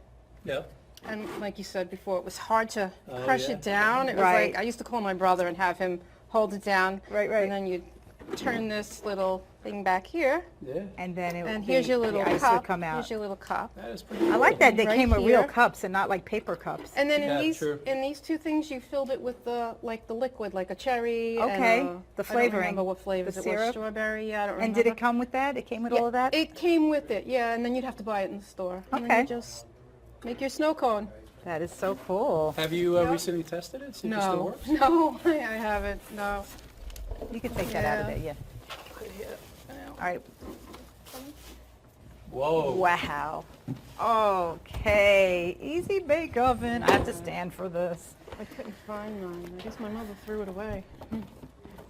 Yeah. And like you said before, it was hard to Oh, crush yeah. it down. It was Right. like, I used to call my brother and have him hold it down. Right, right. And then you'd turn this little thing back here. Yeah. And then it And would here's your little the ice cup. would come out. Here's your little cup. That is pretty. I like that they Right came with real here. cups and not like paper cups. And then Yeah, true. in these two things, you filled it with the liquid, like a cherry. Okay, And the I don't flavoring. remember what flavors The it syrup? was. Strawberry. Yeah, I don't And remember. did it come with that? It came with Yeah, all of that? It came with it. Yeah, and then you'd have to buy it in the store. And then Okay. you just make your snow cone. That is so cool. Have you recently tested it? See if it still No, works? no, I haven't. No. You can take that out of Yeah. there, yeah. All right. Whoa. Wow. Okay. Easy bake oven. I have to stand for this. I couldn't find mine. I guess my mother threw it away.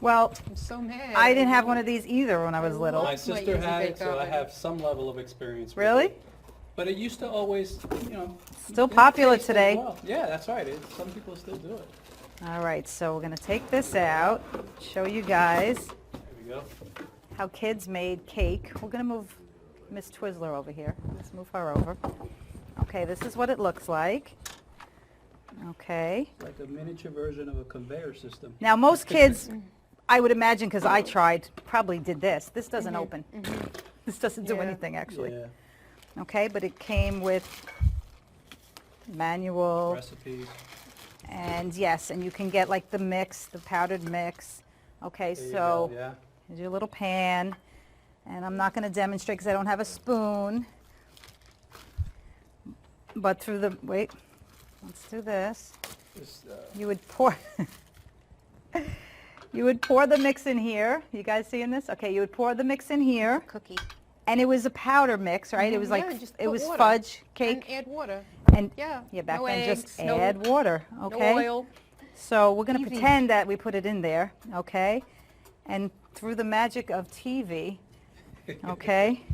Well, I'm so mad. I didn't have one of these either when I was little. My Might sister use a had it, bake so I oven. have some level of experience. with Really? it. But it used to always, Still it popular tasted today. well. Yeah, that's right. Some people still do it. All right, so we're going to take this out, show you guys There we go. how kids made cake. We're going to move Miss Twizzler over here. Let's move her over. Okay, this is what it looks like. Okay. Like a miniature version of a conveyor system. Now, most kids, I would imagine, because I tried, probably did this. This doesn't open. This doesn't do Yeah. anything, actually. Yeah. Okay, but it came with manual, Recipes. and yes, and you can get like the mix, the powdered mix. Okay, There you so go, yeah. here's your little pan, and I'm not going to demonstrate because I don't have a spoon. But through the, wait, let's do this. Just, You would pour, you would pour the mix in here. You guys seeing this? Okay, you would pour the mix in here, Cookie. and it was a powder mix, right? It was like, Yeah, just it put was water fudge And cake, add water. and Yeah. back no then eggs, just no, add water, okay? No oil. So we're going to Easy. pretend that we put it in there, okay? And through the magic of TV, okay?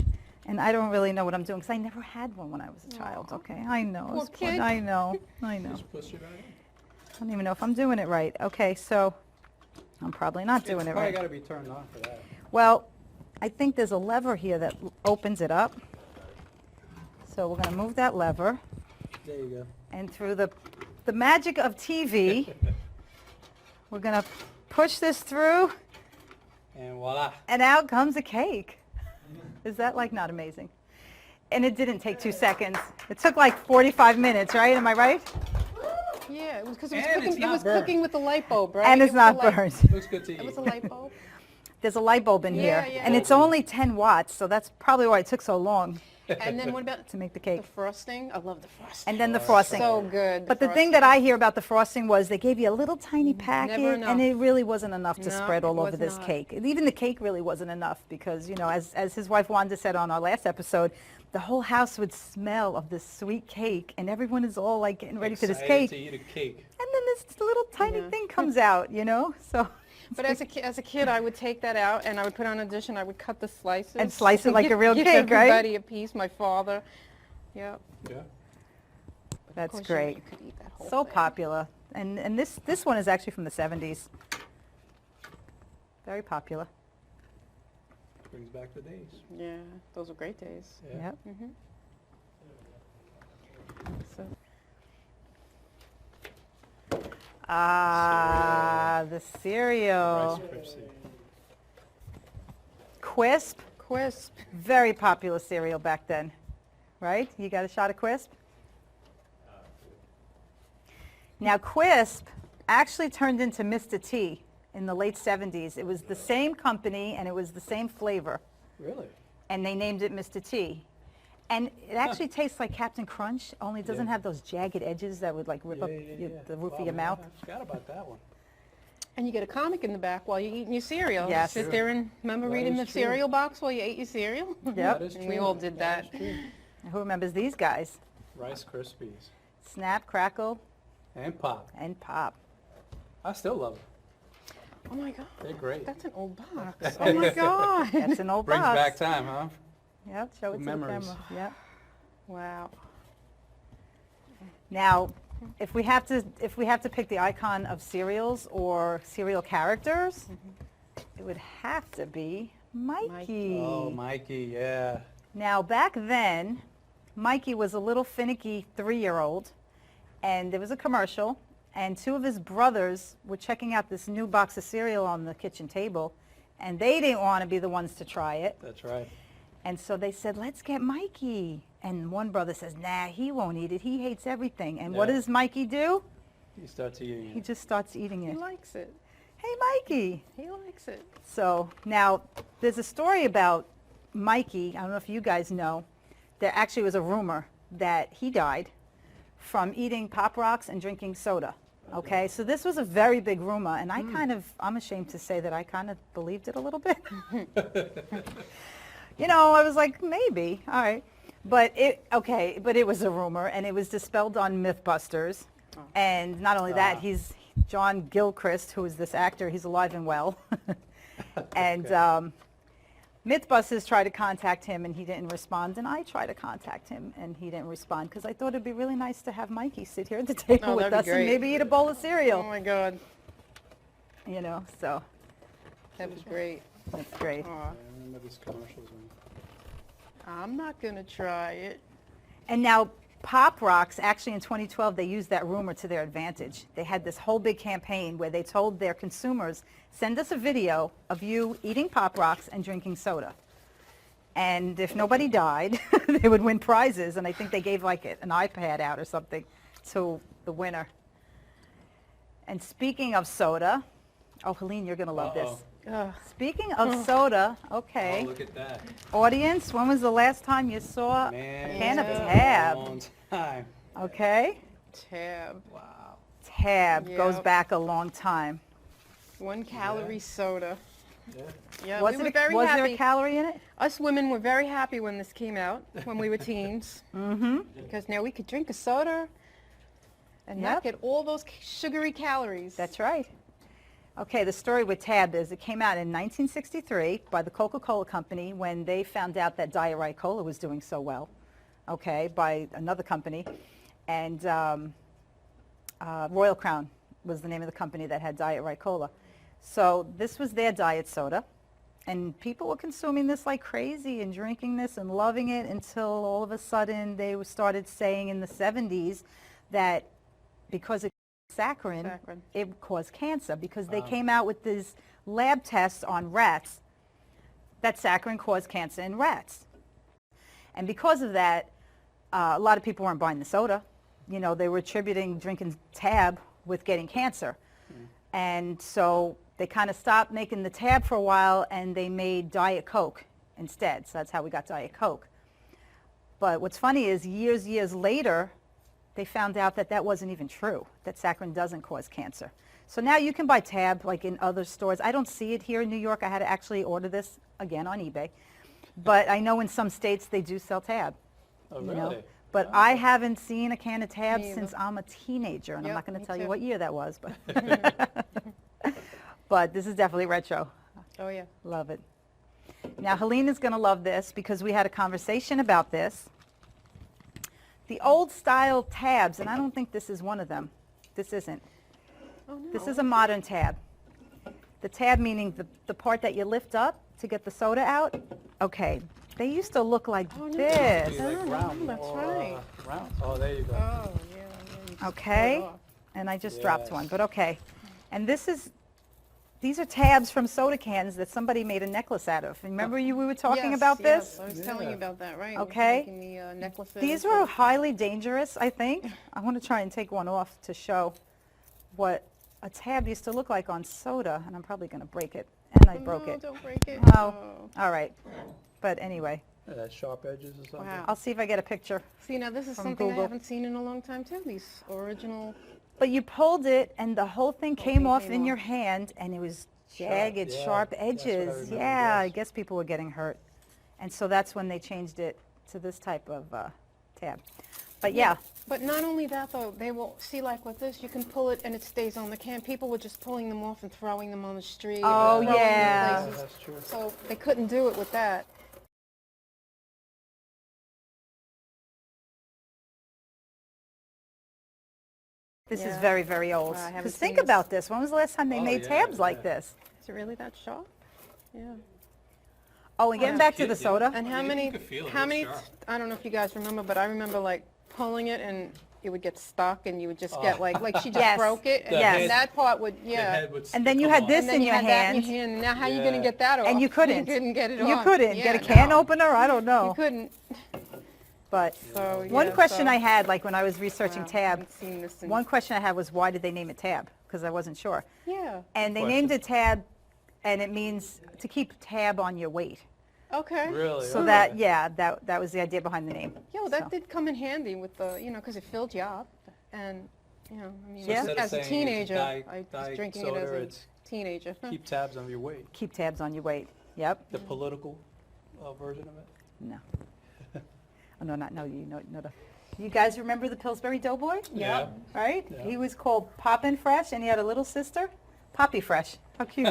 And I don't really know what I'm doing because I never had one when I was a child, okay? I know. Poor it's kid. I know. just push it right in. I don't even know if I'm doing it right. Okay, so I'm probably not doing It's it probably right. got to be turned on for that. Well, I think there's a lever here that opens it up. So we're going to move that lever. There you go. And through the magic of TV, we're going to push this through, And voila. and out comes a cake. Is that like not amazing? And it didn't take 2 seconds. It took like 45 minutes, right? Am I right? Yeah, it was because it was And it's cooking. It not was burnt. cooking with the light bulb, right? And It it's was not a light- burned. Looks good to eat. It was a light bulb. There's a light bulb in Yeah, here, yeah. and it's only 10 watts, so that's probably why it took so long And then what about to make the the cake. frosting? I love the frosting. And then the frosting. So good. But the thing that I hear about the frosting was they gave you a little tiny packet, enough. and it really wasn't enough to No, spread all it over was this not. cake. And even the cake really wasn't enough because, you know, as his wife Wanda said on our last episode, the whole house would smell of this sweet cake, and everyone is all like getting ready for this Excited cake. to eat a cake. And then this little tiny Yeah. thing comes out, you know? So But as a kid, I would take that out and I would put it on a dish and I would cut the slices And slice it like a give- real give cake, right? Everybody a piece. My father. Yeah. Yeah. that's Of course, great. You could eat that whole So thing. popular. And this one is actually from the 70s. Very popular. Brings back the days. Yeah, those were great days. Yeah. Yep. So, Ah, the cereal. Rice Krispies. Quisp, Quisp. very popular cereal back then, right? You got a shot of Quisp? Now, Quisp actually turned into Mr. T in the late 70s. It was the same company and it was the same flavor, Really? and they named it Mr. T. And it actually tastes like Captain Crunch, only it doesn't Yeah. have those jagged edges that would like rip up the roof of your mouth. I forgot about that one. And you get a comic in the back while you're eating your cereal. Yes. Sit there and remember That reading is the true. cereal box while you ate your cereal? Yep. That is And true. we all did that. is true. Who remembers these guys? Rice Krispies. Snap, Crackle, And Pop. and Pop. I still love them. Oh my God. They're great. That's an old box. Oh my God. That's an old Brings box. back time, huh? Yep, show it to Memories. the camera. Yep. Wow. Now, if we have to pick the icon of cereals or cereal characters, it would have to be Mikey. Oh, Mikey, yeah. Now, back then, Mikey was a little finicky 3-year-old, and there was a commercial, and 2 of his brothers were checking out this new box of cereal on the kitchen table, and they didn't want to be the ones to try it. That's right. And so they said, let's get Mikey. And one brother says, nah, he won't eat it. He hates everything. And what Yeah. does Mikey do? He starts eating He it. just starts eating He it. likes it. Hey, Mikey. He likes it. So now there's a story about Mikey. I don't know if you guys know. There actually was a rumor that he died from eating Pop Rocks and drinking soda. Okay, so this was a very big rumor, and I'm ashamed to say that I kind of believed it a little bit. You know, I was like, maybe, all right. But it was a rumor, and it was dispelled on Mythbusters. And not only that, he's John Gilchrist, who is this actor, he's alive and well. And Mythbusters tried to contact him, and he didn't respond. And I tried to contact him, and he didn't respond, because I thought it'd be really nice to have Mikey sit here at the table with that'd us be and great. maybe eat a bowl of Oh cereal. my God. You know, so That was great. that's great. Aw, I remember these commercials. I'm not going to try it. And now Pop Rocks, actually in 2012, they used that rumor to their advantage. They had this whole big campaign where they told their consumers, send us a video of you eating Pop Rocks and drinking soda. And if nobody died, they would win prizes. And I think they gave like an iPad out or something to the winner. And speaking of soda, oh, Helene, you're going to love this. Ugh. Speaking of soda, okay. Oh, look at that. Audience, when was the last time you saw Man, a can of it's been Tab? a long time. Okay. Tab. Wow. Tab goes Yep. back a long time. 1 calorie soda. Yeah. Yeah, Was we were very was happy. there a calorie in it? Us women were very happy when this came out, when we were teens. Mm-hmm. Because now we could drink a soda and not Yep. get all those sugary calories. That's right. Okay, the story with Tab is it came out in 1963 by the Coca-Cola Company when they found out that Diet Right Cola was doing so well, okay, by another company. And Royal Crown was the name of the company that had Diet Right Cola. So this was their diet soda. And people were consuming this like crazy and drinking this and loving it until all of a sudden they started saying in the 70s that because it saccharin, it caused cancer because they came out with these lab tests on rats that saccharin caused cancer in rats. And because of that, a lot of people weren't buying the soda. You know, they were attributing drinking Tab with getting cancer. And so they kind of stopped making the Tab for a while and they made Diet Coke instead. So that's how we got Diet Coke. But what's funny is years later, they found out that that wasn't even true, that saccharin doesn't cause cancer. So now you can buy Tab like in other stores. I don't see it here in New York. I had to actually order this again on eBay. But I know in some states they do sell Tab. Oh, you really? know. But I haven't seen a can of Tab Me since either. I'm a teenager, and I'm Yep, not going to me tell you too. what year that was. But, but this is definitely retro. Oh, yeah. Love it. Now, Helene is going to love this because we had a conversation about this. The old style Tabs, and I don't think this is one of them. This isn't. Oh, no. This is a modern Tab. The Tab meaning the part that you lift up to get the soda out. Okay, they used to look like Oh, no. this. Be like round, that's or, right. round. Oh, there you go. Oh, yeah. You just Okay, pull it off. and I just dropped Yes. one, but okay. And these are tabs from soda cans that somebody made a necklace out of. Remember we were talking Yes, about this? Yes, I was telling you Yeah. about that, right? Okay. Making the necklaces. These were highly dangerous, I think. I want to try and take one off to show what a tab used to look like on soda, and I'm probably going to break it. And I broke No, it. don't break it. Oh, all right. But anyway, Yeah, that sharp edges or something. Wow. I'll see if I get a picture. See, now this is From something Google. I haven't seen in a long time, too. These original... But you pulled it, and the whole thing came thing off came in off. your hand, and it was Sharp, jagged, yeah, sharp that's what I edges. remember, Yeah, I yes. guess people were getting hurt. And so that's when they changed it to this type of tab. But yeah, But not only that, though, they will, see, like with this, you can pull it and it stays on the can. People were just pulling them off and throwing them on the street. Oh, or throwing them yeah. places. That's true. So they couldn't do it with that. this is Yeah. very, very old. Wow, I haven't Because seen think this. about this. When was the last time they Oh, made yeah, tabs like yeah. this? Is it really that sharp? Yeah. Oh, and getting Wow. back to Kid, the yeah. soda. And how you many, could feel it, how it's many, sharp. I don't know if you guys remember, but I remember like pulling it and it would get stuck and you would just get like she just Yes. broke it. And The Yes. head- that part would, the yeah. head would And then you come had off. this And then in you your had that in hand. your hand. And now how are you going to Yeah. get that off? And you couldn't. You couldn't get it You off. couldn't Yeah, get a can no. opener? I don't know. You couldn't. But So, one yeah, question so- I had, like when I was researching Wow, I tab, haven't seen this in- one question I had was why did they name it tab? Because I wasn't sure. Yeah. And they Question. named it tab, and it means to keep tab on your weight. Okay. Really? So Okay. that, yeah, that was the idea behind the name. Yeah, well, that So. did come in handy with the, because it filled you up. And, I mean, Yeah. instead of as a saying teenager, diet- I was diet drinking soda, it as a it's teenager. keep tabs on your weight. Keep tabs on your weight. Yep. The political version of it. No. Oh, no, not no. You know the. You guys remember the Pillsbury Doughboy? Yeah. Right? Yeah. He was called Poppin' Fresh, and he had a little sister, Poppy Fresh. How cute.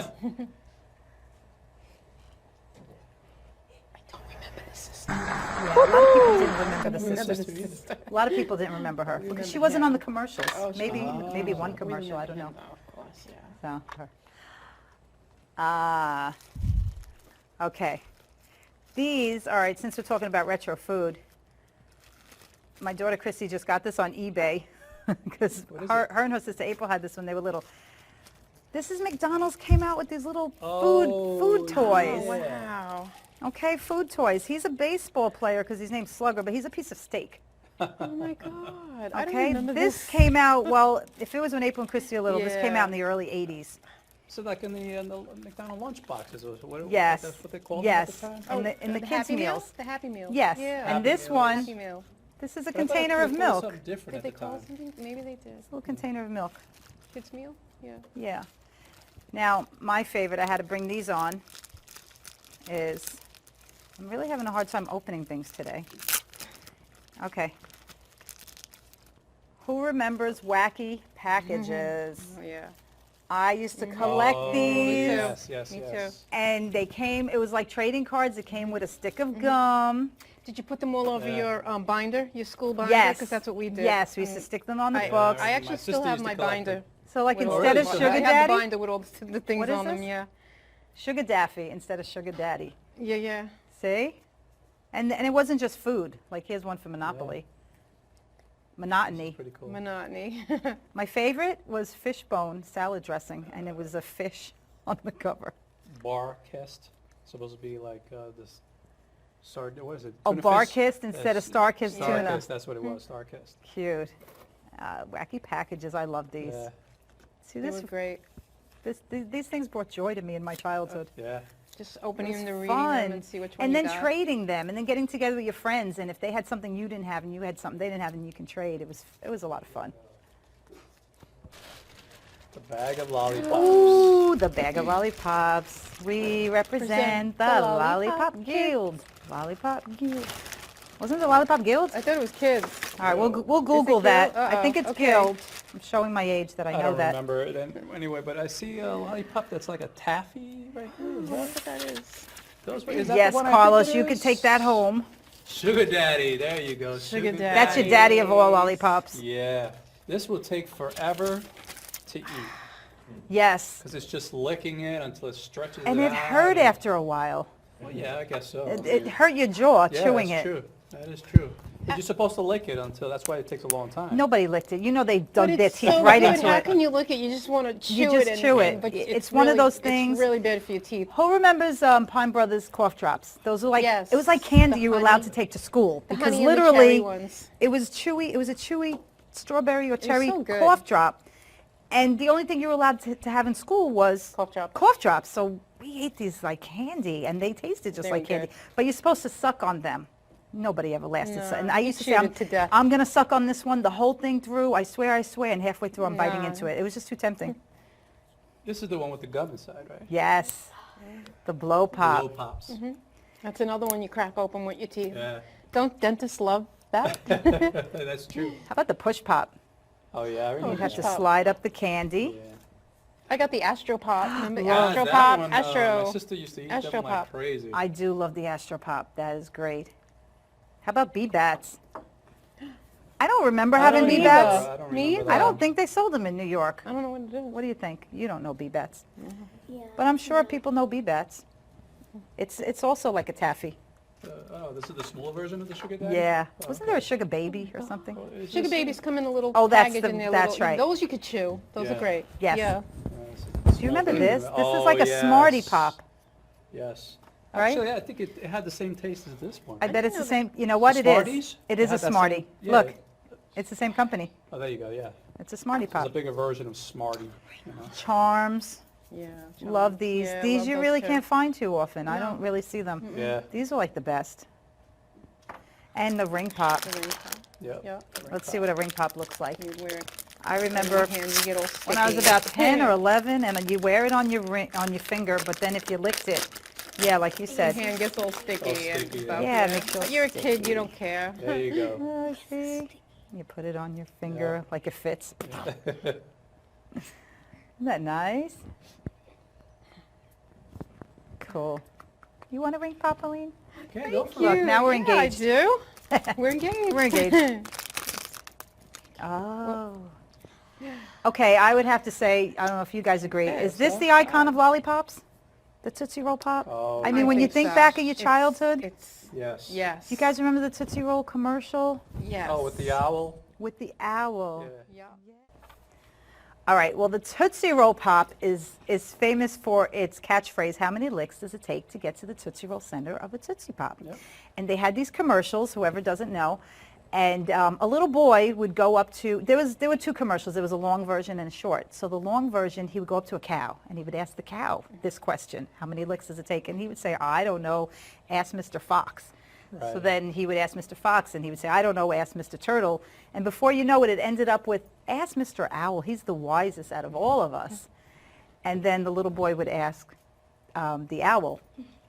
I don't remember the sister. Yeah, a lot of people didn't remember the Remember sister. the sister. A lot of people didn't remember her because she wasn't on the commercials. Maybe one commercial. I don't know. Of course, yeah. So, okay. These, all right, since we're talking about retro food, my daughter Christy just got this on eBay because her and her sister April had this when they were little. This is McDonald's came out with these little food toys. Oh, wow. Okay, food toys. He's a baseball player because his name's Slugger, but he's a piece of steak. Oh, my God. I don't Okay, remember this came out, well, if it was when April and Christy were little, this came Yeah. out in the early 80s. So like in the McDonald's lunch boxes, or what? Yes. That's what they called Yes. them at the time. In the kids' Happy Meal? meals. The Happy Meal. Yes, Yeah. and this Happy one, Happy Meal. this is a But I thought container they of called milk. Something different Did at they the call time. it something? Maybe they did. Little container of milk. Kids Meal? Yeah. Yeah. Now, my favorite, I had to bring these on, is, I'm really having a hard time opening things today. Okay. Who remembers wacky packages? Oh, yeah. I used to collect Oh, these. Yes, yes, Me yes. And they came, it was like trading cards. It came with a stick of gum. Did you put them all over Yeah. your binder, your school binder? Yes. Because that's what we did. Yes, we used to And stick them on the I, books. I My actually sister still have used to my collect binder. them. So like with all instead the- of really? Sugar I have Daddy, the binder with all the things What is on them, this? yeah. Sugar Daffy instead of Sugar Daddy. Yeah, yeah. See? And it wasn't just food. Like here's one for Monopoly. Monotony. Pretty cool. Monotony. My favorite was fishbone salad dressing, and it was a fish on the cover. Bar kissed, supposed to be like this. What is it? Oh, Tuna bar fish? kissed instead of Yes, star kissed Star tuna. kissed, that's what it was. Star kissed. Cute. Wacky packages. I love these. Yeah, See They this? were great. These things brought joy to me in my childhood. yeah. Just opening It was them and reading fun. them and see which one And you then got. trading them, and then getting together with your friends, and if they had something you didn't have and you had something they didn't have, then you can trade. It was a lot of fun. The bag of lollipops. Ooh, the bag of lollipops. We represent Present the the Lollipop Lollipop Guild. Lollipop Guild. Wasn't it the Lollipop Guild? I thought it was kids. All right, we'll Google Guild? that. I think Uh-oh, it's okay. Guild. I'm showing my age that I know don't that. remember it anyway, but I see a lollipop that's like a taffy right here. Is I wonder that, what that is. is that Yes, the one I think Carlos, it you can is? take that home. Sugar Daddy, there you go. Sugar Daddy. That's your daddy of all lollipops. Yeah, this will take forever to eat. Yes. Because it's just licking it until it stretches And it it out. hurt after a while. Well, yeah, I guess so. It hurt your jaw chewing that's it. true. That is true. But you're supposed to lick it until, that's why it takes a long time. Nobody licked it. You know they But dug their it's teeth so right good. into How it. can you look at? You just want to chew You it. just chew it. But It's one of really- those things- It's really bad for your teeth. Who remembers Pine Brothers cough drops? Those were like, Yes, it was like candy the you were allowed honey- to take to school. the Because honey and the literally, cherry ones. it was chewy. It was a chewy strawberry or was cherry so good. cough drop. And the only thing you were allowed to have in school was Cough drops. Cough drops. So we ate these like candy, and they tasted just They like were candy. good. But you're supposed to suck on them. Nobody ever lasted. No, And I you used to say, chewed it to death. I'm going to suck on this one the whole thing through. I swear, and halfway through I'm biting No. into it. It was just too tempting. This is the one with the gum inside, right? Yes. The blow The pop. little pops. That's another one you crack open with your teeth. Yeah, Don't dentists love that? that's true. How about the push pop? Oh, yeah, I remember. You have to Push pop. slide up the candy. Yeah. I got the Astro Pop. Remember the Ah, Astro that Pop? one, Astro. my sister used to eat Astro them like Pop. crazy. I do love the Astro Pop. That is great. How about B-Bats? I don't remember having don't B-Bats. either. I don't Me remember either. that. I don't think they sold them in New York. I don't know what to do. What do you think? You don't know B-Bats. Yeah. But I'm sure people know B-Bats. It's also like a taffy. Oh, this is the small version of the sugar daddy? Yeah. Oh, Wasn't there a sugar baby or something? Well, it's Sugar just- babies come in a little Oh, that's package the- in their that's little, right. Those you could chew. Those Yeah. are great. Yes. Yeah. Do you remember this? This is like a Smartie Pop. Yes. Right? Actually, I think it had the same taste as this one. I bet it's know the same. You know what The it is? Smarties? It is a had that same- Smartie. yeah. Look, it's the same company. Oh, there you go, yeah. It's a Smartie It's a Pop. bigger version of Smartie. You know? Charms. Yeah. Love these. Yeah, These love you those really too. can't find too often. I No. don't really see them. Yeah. These are like the best. And the ring pop. The ring pop. Yep. Yeah. Let's see what a ring pop looks like. You wear it I in remember your hand, you get all when I was sticky. about 10 or 11, and you wear it on your ring, on your finger, but then if you licked it, yeah, like you Your said. hand gets all sticky, All sticky, and stuff. yeah. Yeah, it makes you all But you're a kid, sticky. you don't care. There you go. Oh, see? You put it on your finger like it fits. Isn't that nice? Cool. You want a ring pop, Aline? Okay, go for Look, it. now we're Yeah, engaged. I do. We're engaged. We're engaged. Oh. Okay, I would have to say, I don't know if you guys agree, Yeah, is this so- the icon of lollipops? The Tootsie Roll Pop? Oh, I mean, when you think so. back of your It's- childhood, yes. Yes. you guys remember the Tootsie Roll commercial Yes. Oh, with the owl? with the owl? Yeah. Yeah. All right, well, the Tootsie Roll Pop is famous for its catchphrase, how many licks does it take to get to the Tootsie Roll center of a Tootsie Pop? Yep. And they had these commercials, whoever doesn't know, and a little boy would go up to, there were two commercials, there was a long version and a short. So the long version, he would go up to a cow, and he would ask the cow this question, how many licks does it take? And he would say, I don't know, ask Mr. Fox. So Right. then he would ask Mr. Fox, and he would say, I don't know, ask Mr. Turtle. And before you know it, it ended up with, ask Mr. Owl. He's the wisest out of all of us. And then the little boy would ask the owl.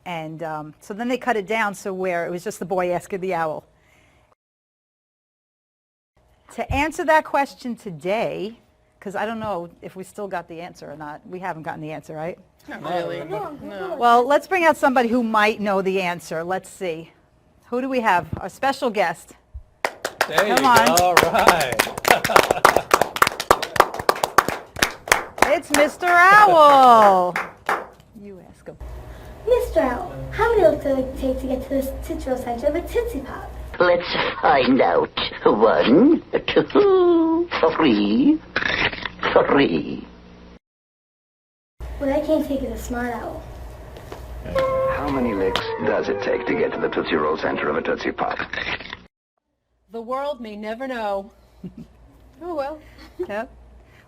And so then they cut it down so where it was just the boy asking the owl. To answer that question today, because I don't know if we still got the answer or not. We haven't gotten the answer, right? Not really. No. Well, let's bring out somebody who might know the answer. Let's see. Who do we have? Our special guest. There you Come on. go. All right. It's Mr. Owl. You ask him. Mr. Owl, how many licks does it take to get to the Tootsie Roll center of a Tootsie Pop? Let's find out. 1, 2, 3, 3. What I can't take is a smart owl. How many licks does it take to get to the Tootsie Roll center of a Tootsie Pop? The world may never know. Oh, well. Yep.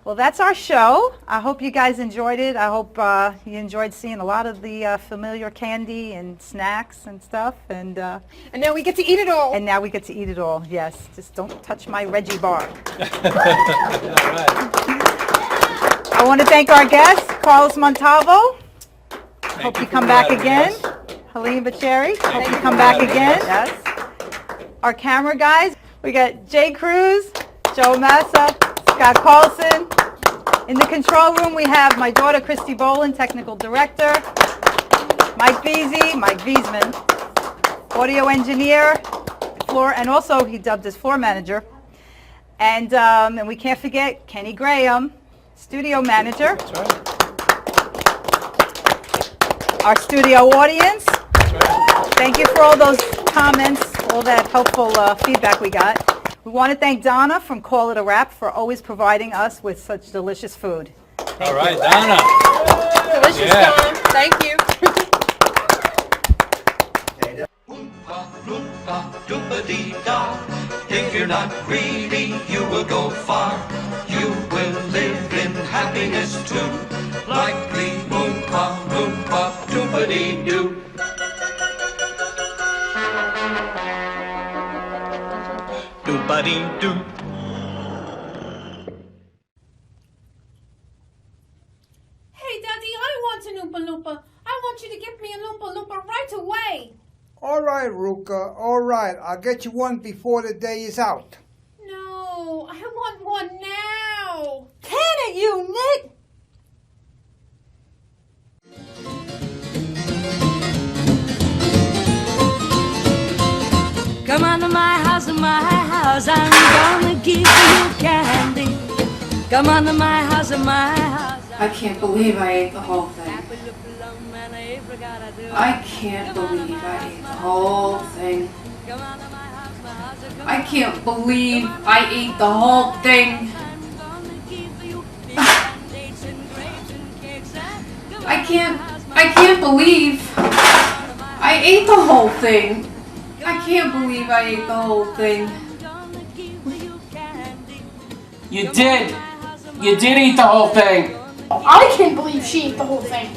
Well, that's our show. I hope you guys enjoyed it. I hope you enjoyed seeing a lot of the familiar candy and snacks and stuff. And now we get to eat it all. And now we get to eat it all. Yes. Just don't touch my Reggie bar. I want to thank our guest, Carlos Montalvo. Hope you come back again. Helene Bacheri. Hope you come back again. Yes. Our camera guys, we got Jay Cruz, Joe Massa, Scott Carlson. In the control room, we have my daughter, Christy Boland, technical director, Mike Wiesman, audio engineer, floor, and also he dubbed as floor manager. And we can't forget Kenny Graham, studio manager, That's right. our studio audience. That's right. Thank you for all those comments, all that helpful feedback we got. We want to thank Donna from Call It a Wrap for always providing us with such delicious food. All right, Donna. Delicious, Yeah. Dawn. Thank you. If you're not greedy, you will go far. You will live in happiness too, like the Oompa Loompa Doompa-Dee-Doo. Doompa-Dee-Doo. Hey, Daddy, I want an Oompa Loompa. I want you to get me a Loompa Loompa right away. All right, Ruka, all right. I'll get you one before the day is out. No, I want one now. Can it, you nit? Come on to my house, I'm gonna give you candy. Come on to my house, I can't believe I ate the whole thing. I can't believe I ate the whole thing. I can't believe I ate the whole thing. I can't believe I ate the whole thing. I can't believe I ate the whole thing. You did! You did eat the whole thing! I can't believe she ate the whole thing.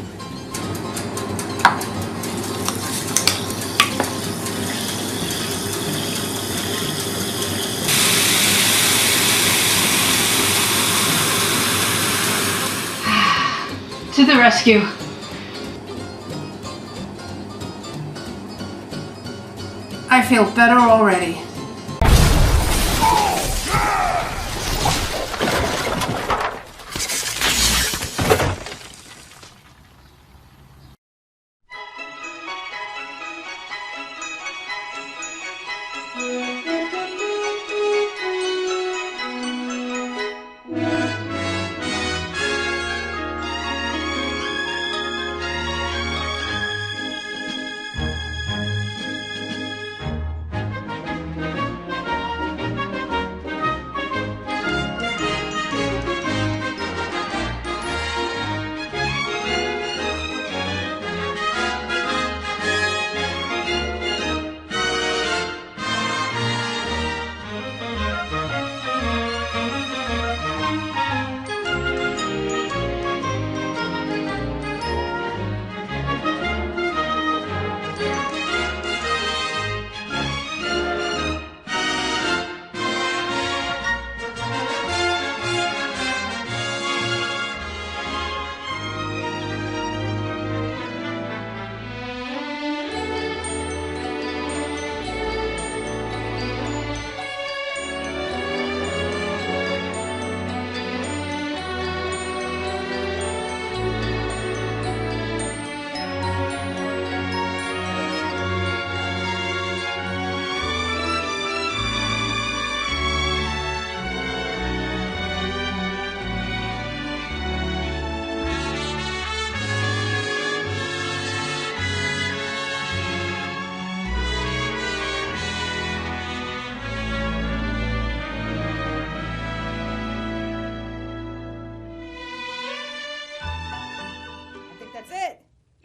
To the rescue. I feel better already.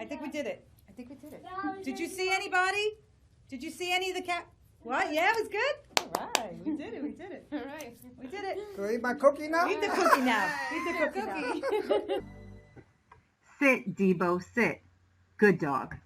I think we did it. I think we did it. Did you see anybody? Did you see any of the cat? What? Yeah, it was good? All right. We did it. We did it. All right. We did it. Can I eat my cookie now? Eat the cookie now. Eat the cookie now. Sit, Debo, sit. Good dog.